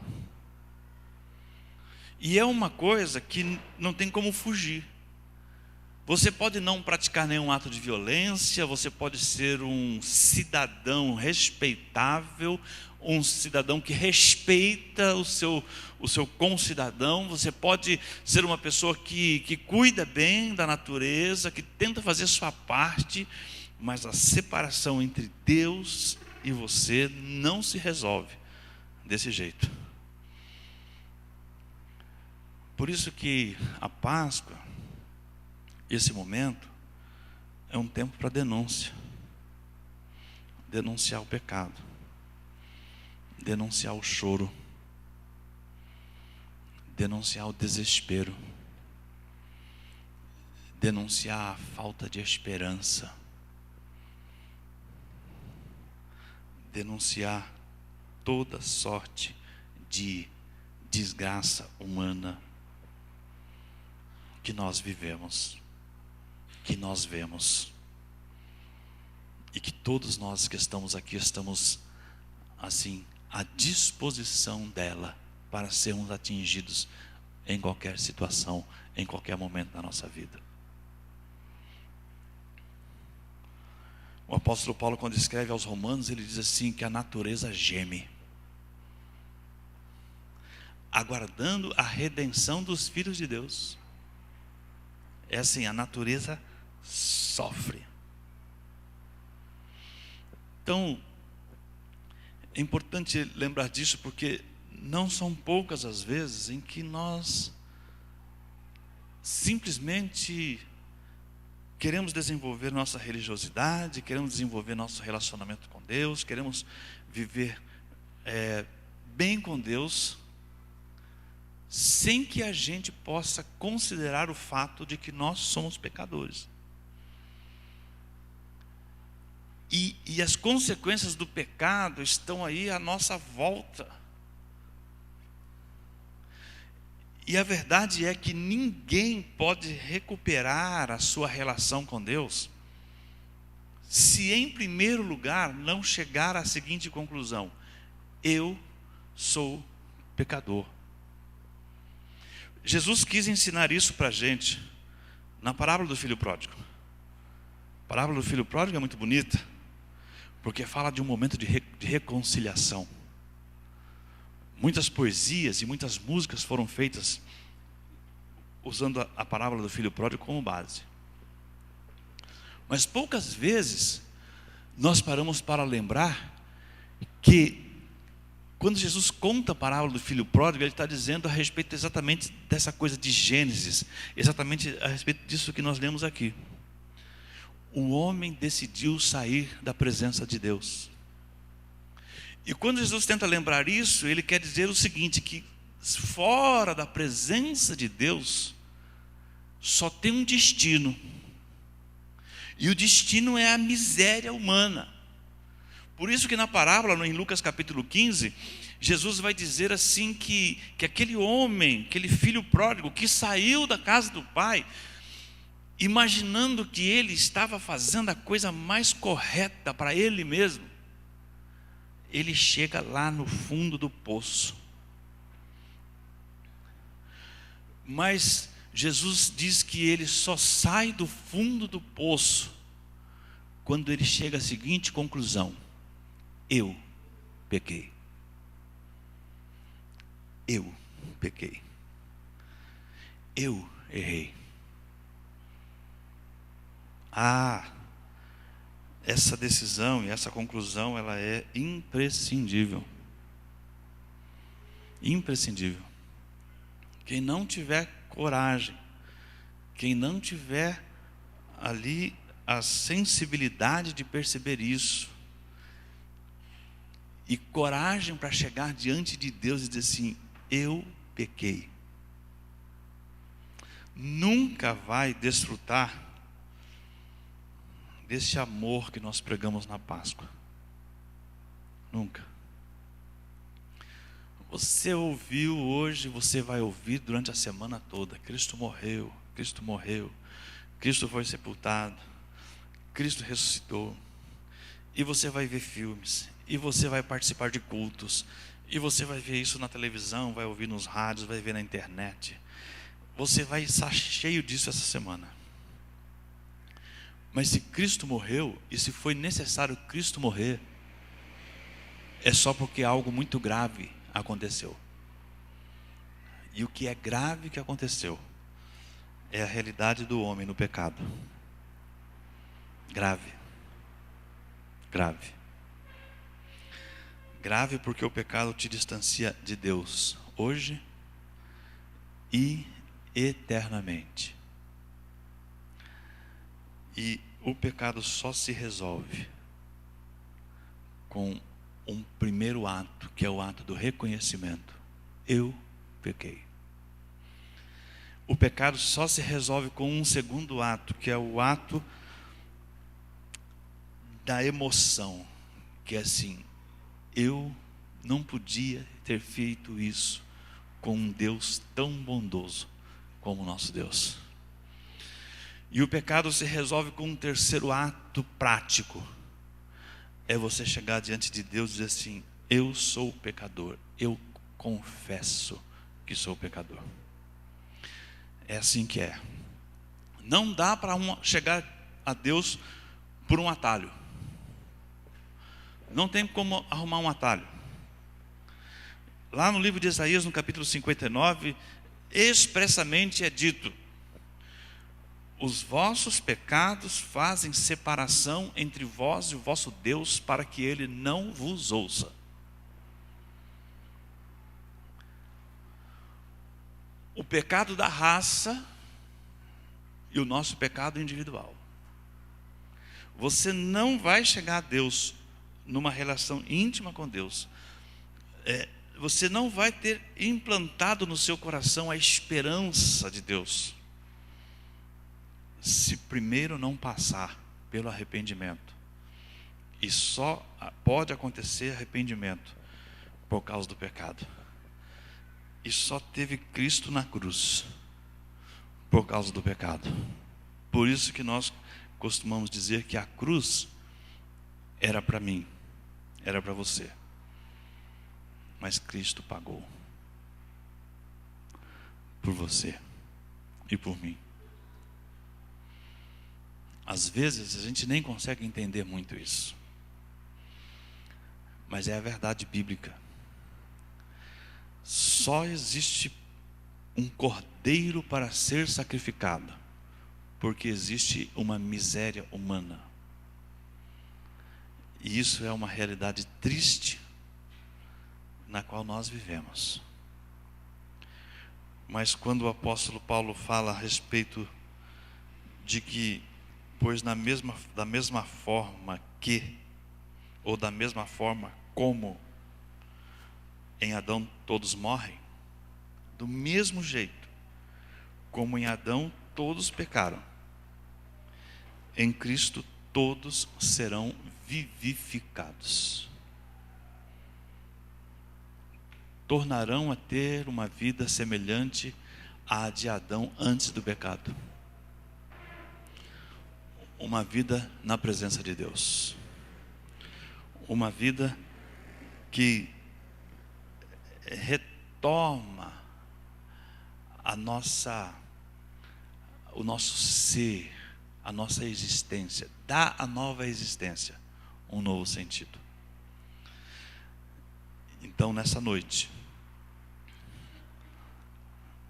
E é uma coisa que não tem como fugir. Você pode não praticar nenhum ato de violência, você pode ser um cidadão respeitável, um cidadão que respeita o seu concidadão, você pode ser uma pessoa que cuida bem da natureza, que tenta fazer sua parte, mas a separação entre Deus e você não se resolve desse jeito. Por isso que a Páscoa, esse momento, é um tempo para denúncia. Denunciar o pecado. Denunciar o choro. Denunciar o desespero. Denunciar a falta de esperança. Denunciar toda sorte de desgraça humana que nós vivemos, que nós vemos, e que todos nós que estamos aqui estamos assim à disposição dela para sermos atingidos em qualquer situação, em qualquer momento da nossa vida. O apóstolo Paulo, quando escreve aos Romanos, ele diz assim que a natureza geme, aguardando a redenção dos filhos de Deus. É assim, a natureza sofre. Então, é importante lembrar disso, porque não são poucas as vezes em que nós simplesmente queremos desenvolver nossa religiosidade, queremos desenvolver nosso relacionamento com Deus, queremos viver bem com Deus, sem que a gente possa considerar o fato de que nós somos pecadores. E as consequências do pecado estão aí à nossa volta. E a verdade é que ninguém pode recuperar a sua relação com Deus se, em primeiro lugar, não chegar à seguinte conclusão: eu sou pecador. Jesus quis ensinar isso para a gente na parábola do filho pródigo. A parábola do filho pródigo é muito bonita, porque fala de um momento de reconciliação. Muitas poesias e muitas músicas foram feitas usando a parábola do filho pródigo como base. Mas poucas vezes nós paramos para lembrar que quando Jesus conta a parábola do filho pródigo, ele está dizendo a respeito exatamente dessa coisa de Gênesis, exatamente a respeito disso que nós lemos aqui. O homem decidiu sair da presença de Deus. E quando Jesus tenta lembrar isso, ele quer dizer o seguinte, que fora da presença de Deus, só tem um destino. E o destino é a miséria humana. Por isso que na parábola, em Lucas capítulo 15, Jesus vai dizer assim que aquele homem, aquele filho pródigo que saiu da casa do pai, imaginando que ele estava fazendo a coisa mais correta para ele mesmo, ele chega lá no fundo do poço. Mas Jesus diz que ele só sai do fundo do poço quando ele chega à seguinte conclusão: eu pequei. Eu pequei. Eu errei. Essa decisão e essa conclusão, ela é imprescindível. Imprescindível. Quem não tiver coragem, quem não tiver ali a sensibilidade de perceber isso, e coragem para chegar diante de Deus e dizer assim: eu pequei, nunca vai desfrutar desse amor que nós pregamos na Páscoa. Nunca. Você ouviu hoje, você vai ouvir durante a semana toda: Cristo morreu, Cristo morreu, Cristo foi sepultado, Cristo ressuscitou. E você vai ver filmes, e você vai participar de cultos, e você vai ver isso na televisão, vai ouvir nos rádios, vai ver na internet. Você vai estar cheio disso essa semana. Mas se Cristo morreu, e se foi necessário Cristo morrer, é só porque algo muito grave aconteceu. E o que é grave que aconteceu é a realidade do homem no pecado. Grave. Grave. Grave porque o pecado te distancia de Deus hoje e eternamente. E o pecado só se resolve com um primeiro ato, que é o ato do reconhecimento: eu pequei. O pecado só se resolve com um segundo ato, que é o ato da emoção, que é assim: eu não podia ter feito isso com um Deus tão bondoso como o nosso Deus. E o pecado se resolve com um terceiro ato prático, é você chegar diante de Deus e dizer assim: eu sou pecador, eu confesso que sou pecador. É assim que é. Não dá para chegar a Deus por um atalho. Não tem como arrumar um atalho. Lá no livro de Isaías, no capítulo 59, expressamente é dito: os vossos pecados fazem separação entre vós e o vosso Deus, para que Ele não vos ouça. O pecado da raça e o nosso pecado individual. Você não vai chegar a Deus numa relação íntima com Deus. Você não vai ter implantado no seu coração a esperança de Deus, se primeiro não passar pelo arrependimento. E só pode acontecer arrependimento por causa do pecado. E só teve Cristo na cruz por causa do pecado. Por isso que nós costumamos dizer que a cruz era para mim, era para você, mas Cristo pagou por você e por mim. Às vezes a gente nem consegue entender muito isso, mas é a verdade bíblica. Só existe um cordeiro para ser sacrificado porque existe uma miséria humana. E isso é uma realidade triste na qual nós vivemos. Mas quando o apóstolo Paulo fala a respeito de que, pois da mesma forma que, ou da mesma forma como em Adão todos morrem, do mesmo jeito como em Adão todos pecaram, em Cristo todos serão vivificados. Tornarão a ter uma vida semelhante à de Adão antes do pecado. Uma vida na presença de Deus. Uma vida que retoma a nossa o nosso ser, a nossa existência, dá à nova existência um novo sentido. Então, nessa noite,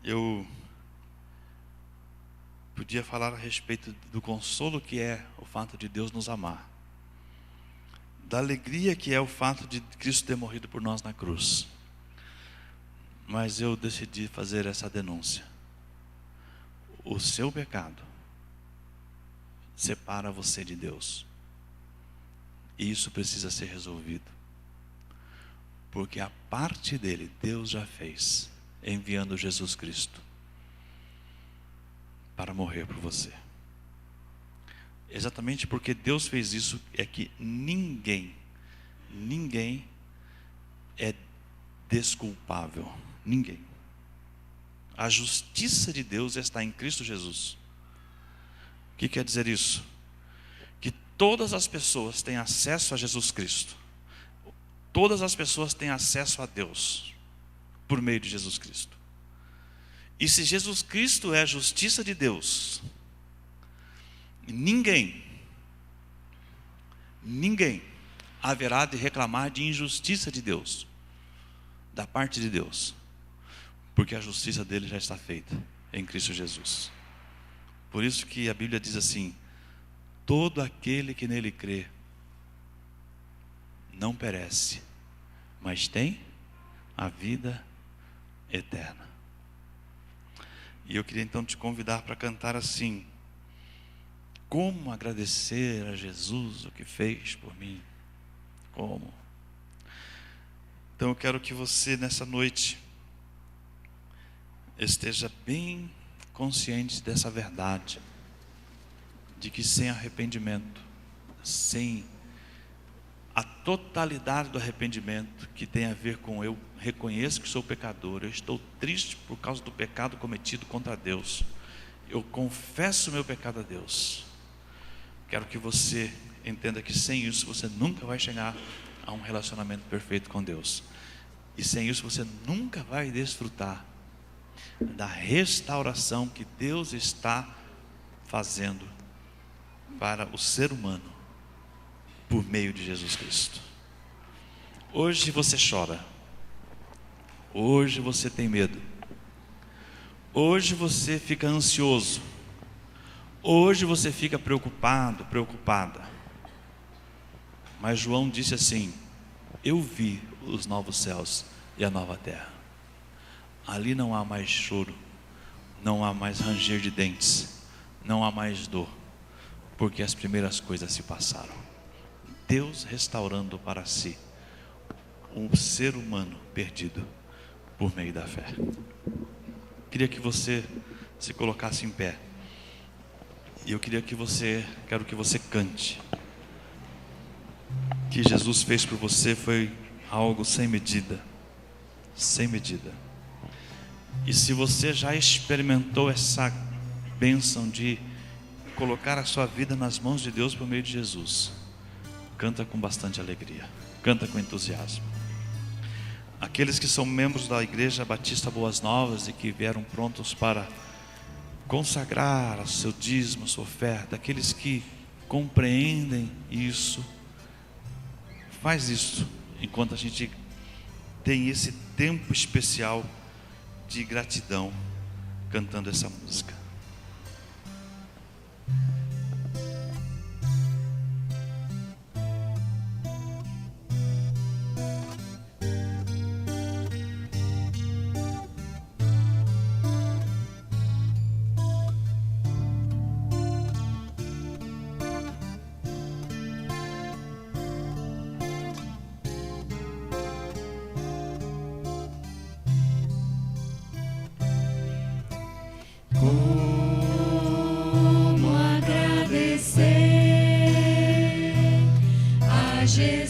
eu podia falar a respeito do consolo que é o fato de Deus nos amar, da alegria que é o fato de Cristo ter morrido por nós na cruz. Mas eu decidi fazer essa denúncia. O seu pecado separa você de Deus. E isso precisa ser resolvido. Porque a parte dele, Deus já fez, enviando Jesus Cristo para morrer por você. Exatamente porque Deus fez isso, é que ninguém é desculpável. Ninguém. A justiça de Deus está em Cristo Jesus. O que quer dizer isso? Que todas as pessoas têm acesso a Jesus Cristo. Todas as pessoas têm acesso a Deus por meio de Jesus Cristo. E se Jesus Cristo é a justiça de Deus, ninguém haverá de reclamar de injustiça de Deus, da parte de Deus, porque a justiça dele já está feita em Cristo Jesus. Por isso que a Bíblia diz assim: todo aquele que nele crê não perece, mas tem a vida eterna. E eu queria então te convidar para cantar assim: como agradecer a Jesus o que fez por mim? Como? Então eu quero que você nessa noite esteja bem consciente dessa verdade, de que sem arrependimento, sem a totalidade do arrependimento, que tem a ver com eu reconheço que sou pecador, eu estou triste por causa do pecado cometido contra Deus, eu confesso o meu pecado a Deus. Quero que você entenda que sem isso você nunca vai chegar a um relacionamento perfeito com Deus, e sem isso você nunca vai desfrutar da restauração que Deus está fazendo para o ser humano por meio de Jesus Cristo. Hoje você chora, hoje você tem medo, hoje você fica ansioso, hoje você fica preocupado, preocupada. Mas João disse assim: eu vi os novos céus e a nova terra. Ali não há mais choro, não há mais ranger de dentes, não há mais dor, porque as primeiras coisas se passaram. Deus restaurando para si um ser humano perdido por meio da fé. Queria que você se colocasse em pé. E eu quero que você cante. O que Jesus fez por você foi algo sem medida. Sem medida. E se você já experimentou essa bênção de colocar a sua vida nas mãos de Deus por meio de Jesus, canta com bastante alegria, canta com entusiasmo. Aqueles que são membros da Igreja Batista Boas Novas e que vieram prontos para consagrar o seu dízimo, a sua oferta, aqueles que compreendem isso, faz isso enquanto a gente tem esse tempo especial de gratidão, cantando essa música. Como agradecer a Jesus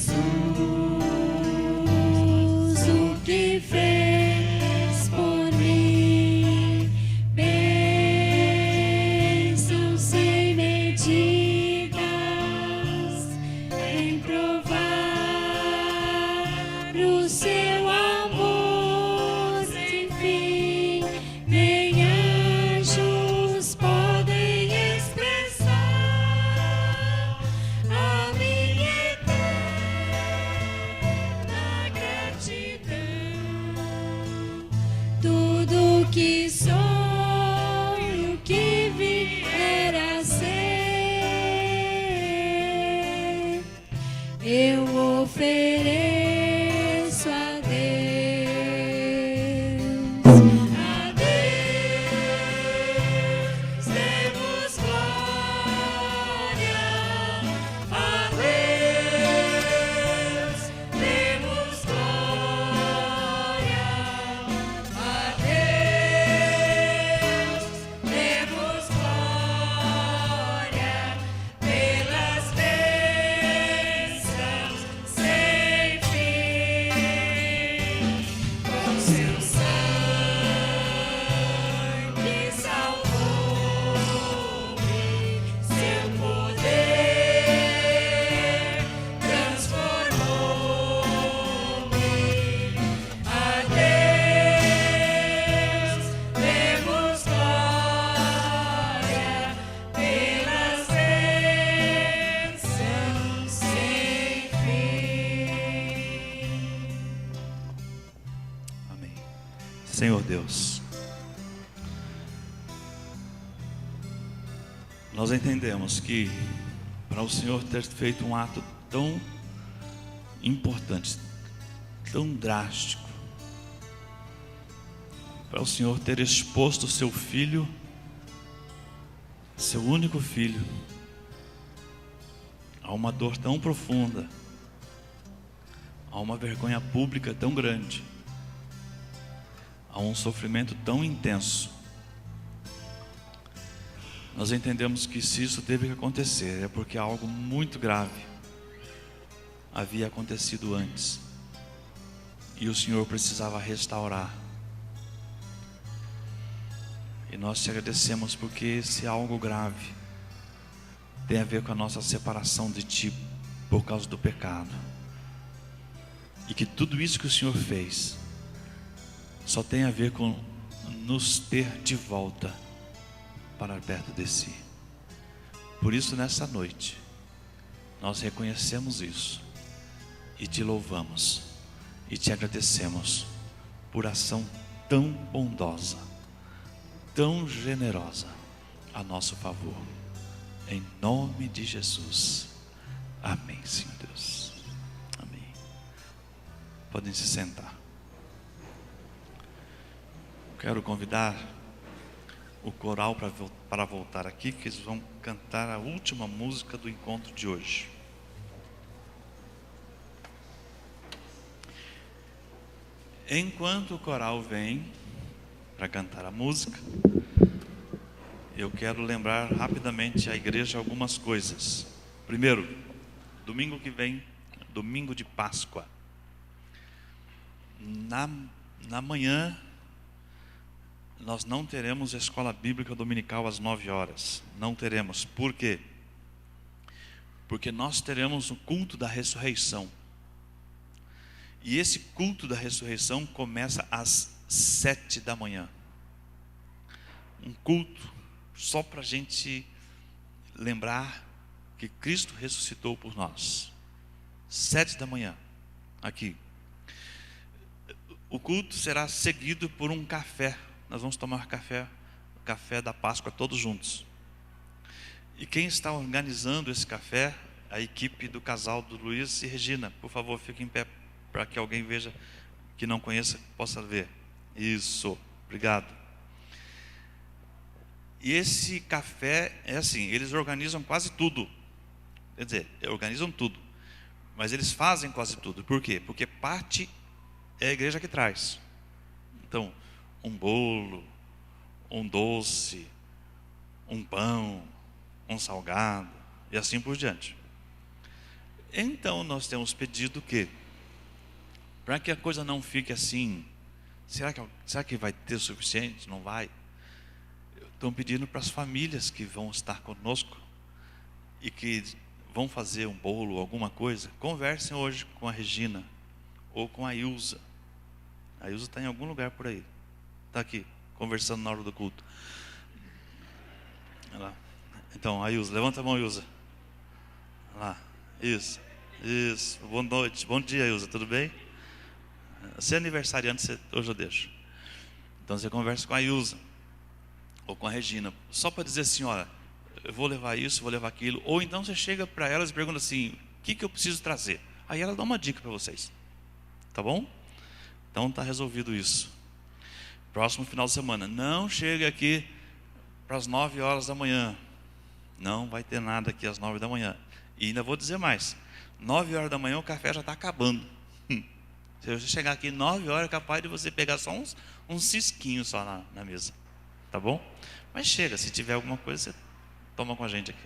o que fez por mim, bênçãos sem medidas, em provar o seu amor sem fim, nem anjos podem que sonho que vier a ser, eu ofereço a Deus. A Deus demos glória, a Deus demos glória, a Deus demos glória pelas bênçãos sem fim, com seu sangue salvou-me, seu poder transformou-me. A Deus demos glória pelas bênçãos sem fim. Amém. Senhor Deus, nós entendemos que para o Senhor ter feito um ato tão importante, tão drástico, para o Senhor ter exposto o seu filho, seu único filho, a uma dor tão profunda, a uma vergonha pública tão grande, a um sofrimento tão intenso. Nós entendemos que se isso teve que acontecer, é porque algo muito grave havia acontecido antes, e o Senhor precisava restaurar. E nós te agradecemos porque esse algo grave tem a ver com a nossa separação de Ti por causa do pecado, e que tudo isso que o Senhor fez só tem a ver com nos ter de volta para perto de Si. Por isso, nessa noite, nós reconhecemos isso e Te louvamos e Te agradecemos por ação tão bondosa, tão generosa a nosso favor. Em nome de Jesus. Amém, Senhor Deus. Amém. Podem se sentar. Quero convidar o coral para voltar aqui, que eles vão cantar a última música do encontro de hoje. Enquanto o coral vem para cantar a música, eu quero lembrar rapidamente à igreja algumas coisas. Primeiro, domingo que vem, domingo de Páscoa, na manhã, nós não teremos a escola bíblica dominical às 9 horas. Não teremos. Por quê? Porque nós teremos o culto da ressurreição. E esse culto da ressurreição começa às 7 da manhã. Um culto só para a gente lembrar que Cristo ressuscitou por nós. 7 da manhã, aqui. O culto será seguido por um café. Nós vamos tomar café da Páscoa todos juntos. E quem está organizando esse café? A equipe do casal do Luiz e Regina. Por favor, fique em pé para que alguém veja, que não conheça, possa ver. Isso, obrigado. E esse café é assim, eles organizam quase tudo. Quer dizer, organizam tudo, mas eles fazem quase tudo. Por quê? Porque parte é a igreja que traz. Então, um bolo, um doce, um pão, um salgado e assim por diante. Então nós temos pedido que, para que a coisa não fique assim, será que vai ter o suficiente? Não vai? Estão pedindo para as famílias que vão estar conosco e que vão fazer um bolo, alguma coisa, conversem hoje com a Regina ou com a Ilza. A Ilza está em algum lugar por aí. Está aqui, conversando na hora do culto. Olha lá. Então, a Ilza, levanta a mão, Ilza. Olha lá, isso. Boa noite, bom dia, Ilza, tudo bem? Você é aniversariante, hoje eu deixo. Então você conversa com a Ilza ou com a Regina, só para dizer assim, olha, eu vou levar isso, vou levar aquilo. Ou então você chega para elas e pergunta assim, o que eu preciso trazer? Aí ela dá uma dica para vocês. Tá bom? Então está resolvido isso. Próximo final de semana, não chegue aqui para as 9 horas da manhã. Não vai ter nada aqui às 9 da manhã. E ainda vou dizer mais, 9 horas da manhã o café já está acabando. Se você chegar aqui 9 horas, é capaz de você pegar só uns cisquinhos só na mesa. Tá bom? Mas chega, se tiver alguma coisa, você toma com a gente aqui.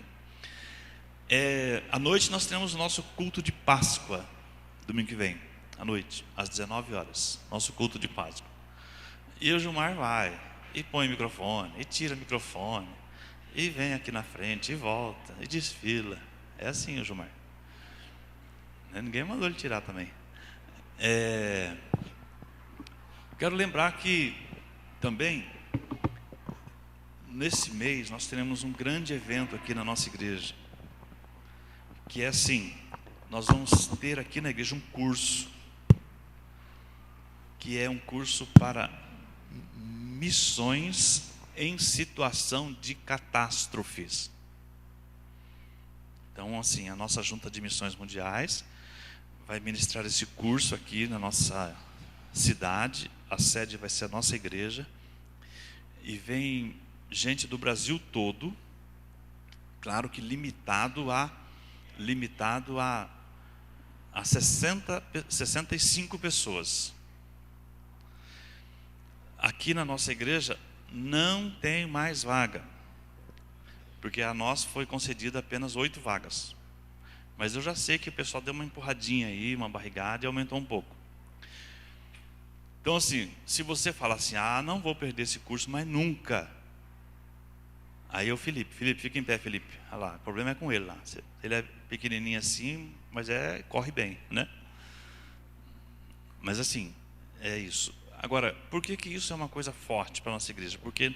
À noite nós temos o nosso culto de Páscoa, domingo que vem, à noite, às 19 horas, nosso culto de Páscoa. E o Gilmar vai, e põe o microfone, e tira o microfone, e vem aqui na frente, e volta, e desfila. É assim o Gilmar. Ninguém mandou ele tirar também. Quero lembrar que também, nesse mês, nós teremos um grande evento aqui na nossa igreja. Que é assim, nós vamos ter aqui na igreja um curso. Que é um curso para missões em situação de catástrofes. Então, assim, a nossa Junta de Missões Mundiais vai ministrar esse curso aqui na nossa cidade. A sede vai ser a nossa igreja. E vem gente do Brasil todo, claro que limitado a 65 pessoas. Aqui na nossa igreja não tem mais vaga, porque a nós foi concedida apenas 8 vagas. Mas eu já sei que o pessoal deu uma empurradinha aí, uma barrigada e aumentou um pouco. Então assim, se você fala assim, não vou perder esse curso, mas nunca. Aí o Felipe, fica em pé, Felipe. Olha lá, o problema é com ele lá. Ele é pequenininho assim, mas corre bem, né? Mas assim, é isso. Agora, por que isso é uma coisa forte para a nossa igreja? Porque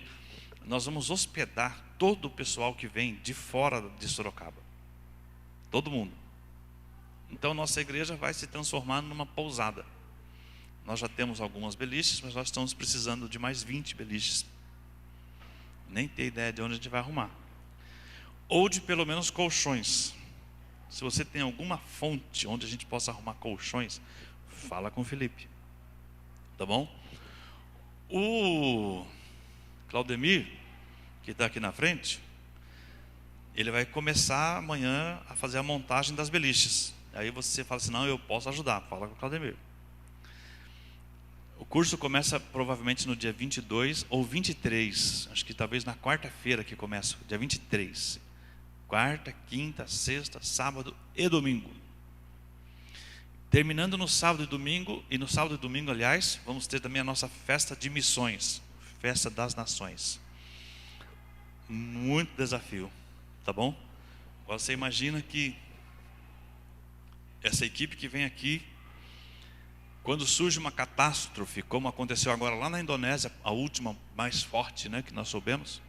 nós vamos hospedar todo o pessoal que vem de fora de Sorocaba. Todo mundo. Então nossa igreja vai se transformar numa pousada. Nós já temos algumas beliches, mas nós estamos precisando de mais 20 beliches. Nem tem ideia de onde a gente vai arrumar. Ou de pelo menos colchões. Se você tem alguma fonte onde a gente possa arrumar colchões, fala com o Felipe. Tá bom? O Claudemir, que está aqui na frente, ele vai começar amanhã a fazer a montagem das beliches. Aí você fala assim, não, eu posso ajudar. Fala com o Claudemir. O curso começa provavelmente no dia 22 ou 23. Acho que talvez na quarta-feira que começa, dia 23. Quarta, quinta, sexta, sábado e domingo. Terminando no sábado e domingo, e no sábado e domingo, aliás, vamos ter também a nossa festa de missões, festa das nações. Muito desafio, tá bom? Agora você imagina que essa equipe que vem aqui, quando surge uma catástrofe, como aconteceu agora lá na Indonésia, a última mais forte, né, que nós soubemos,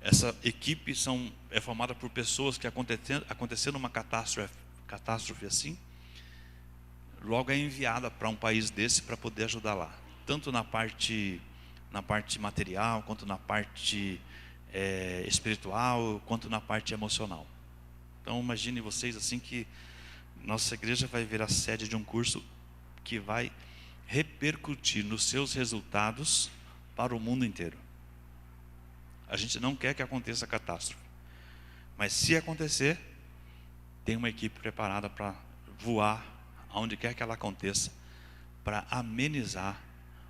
essa equipe é formada por pessoas que acontecendo uma catástrofe assim, logo é enviada para um país desse para poder ajudar lá, tanto na parte material, quanto na parte espiritual, quanto na parte emocional. Então imagine vocês assim que nossa igreja vai virar sede de um curso que vai repercutir nos seus resultados para o mundo inteiro. A gente não quer que aconteça a catástrofe, mas se acontecer, tem uma equipe preparada para voar aonde quer que ela aconteça, para amenizar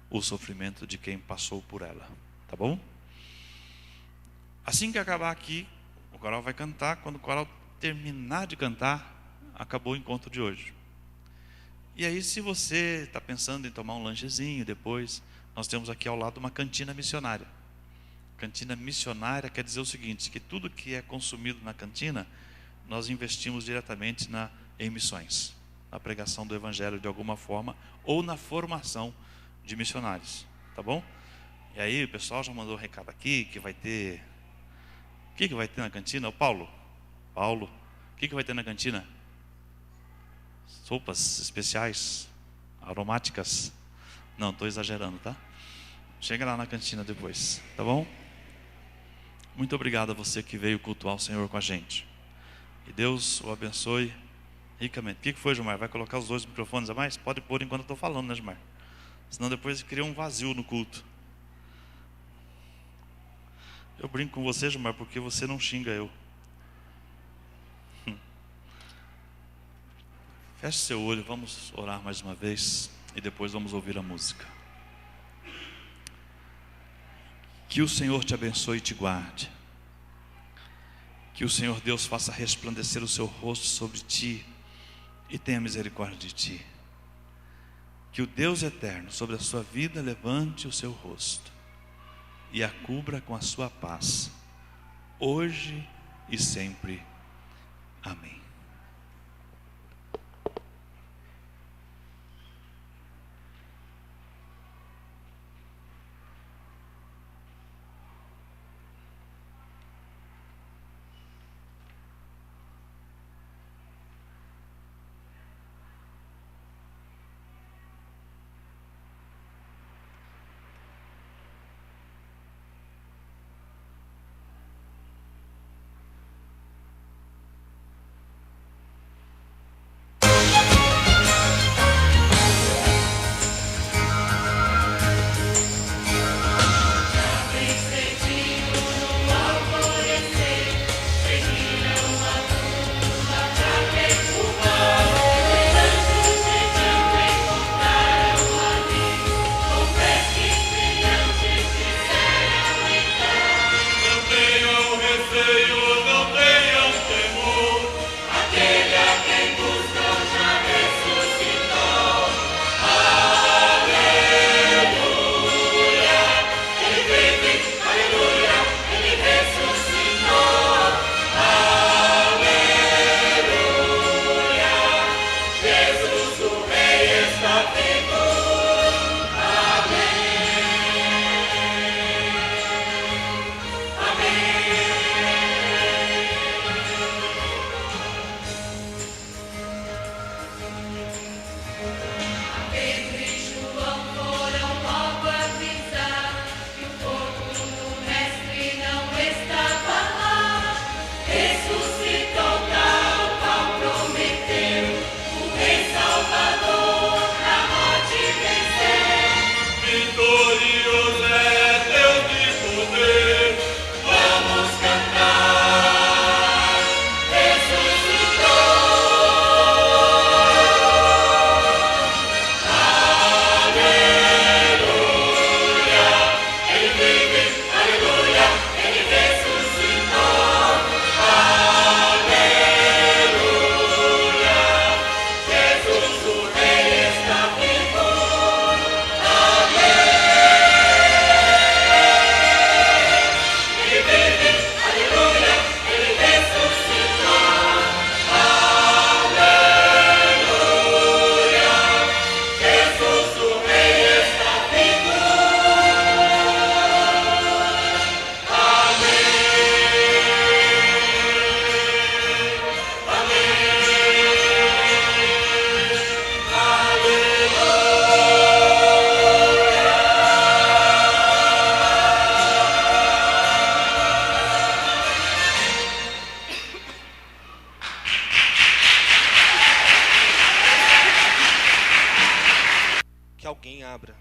o sofrimento de quem passou por ela, tá bom? Assim que acabar aqui, o coral vai cantar. Quando o coral terminar de cantar, acabou o encontro de hoje. E aí, se você está pensando em tomar um lanchezinho depois, nós temos aqui ao lado uma cantina missionária. Cantina missionária quer dizer o seguinte, que tudo que é consumido na cantina, nós investimos diretamente em missões, na pregação do evangelho de alguma forma, ou na formação de missionários, tá bom? E aí o pessoal já mandou um recado aqui, que vai ter... O que vai ter na cantina? Paulo, o que vai ter na cantina? Sopas especiais, aromáticas. Não, estou exagerando, tá? Chega lá na cantina depois, tá bom? Muito obrigado a você que veio cultuar o Senhor com a gente. Que Deus o abençoe ricamente. O que foi, Gilmar? Vai colocar os 2 microfones a mais? Pode pôr enquanto eu estou falando, né, Gilmar? Senão depois cria um vazio no culto. Eu brinco com você, Gilmar, porque você não xinga eu. Feche seu olho, vamos orar mais uma vez e depois vamos ouvir a música. Que o Senhor te abençoe e te guarde. Que o Senhor Deus faça resplandecer o seu rosto sobre ti e tenha misericórdia de ti. Que o Deus eterno sobre a sua vida levante o seu rosto e a cubra com a sua paz, hoje e sempre. Amém. Que alguém abra.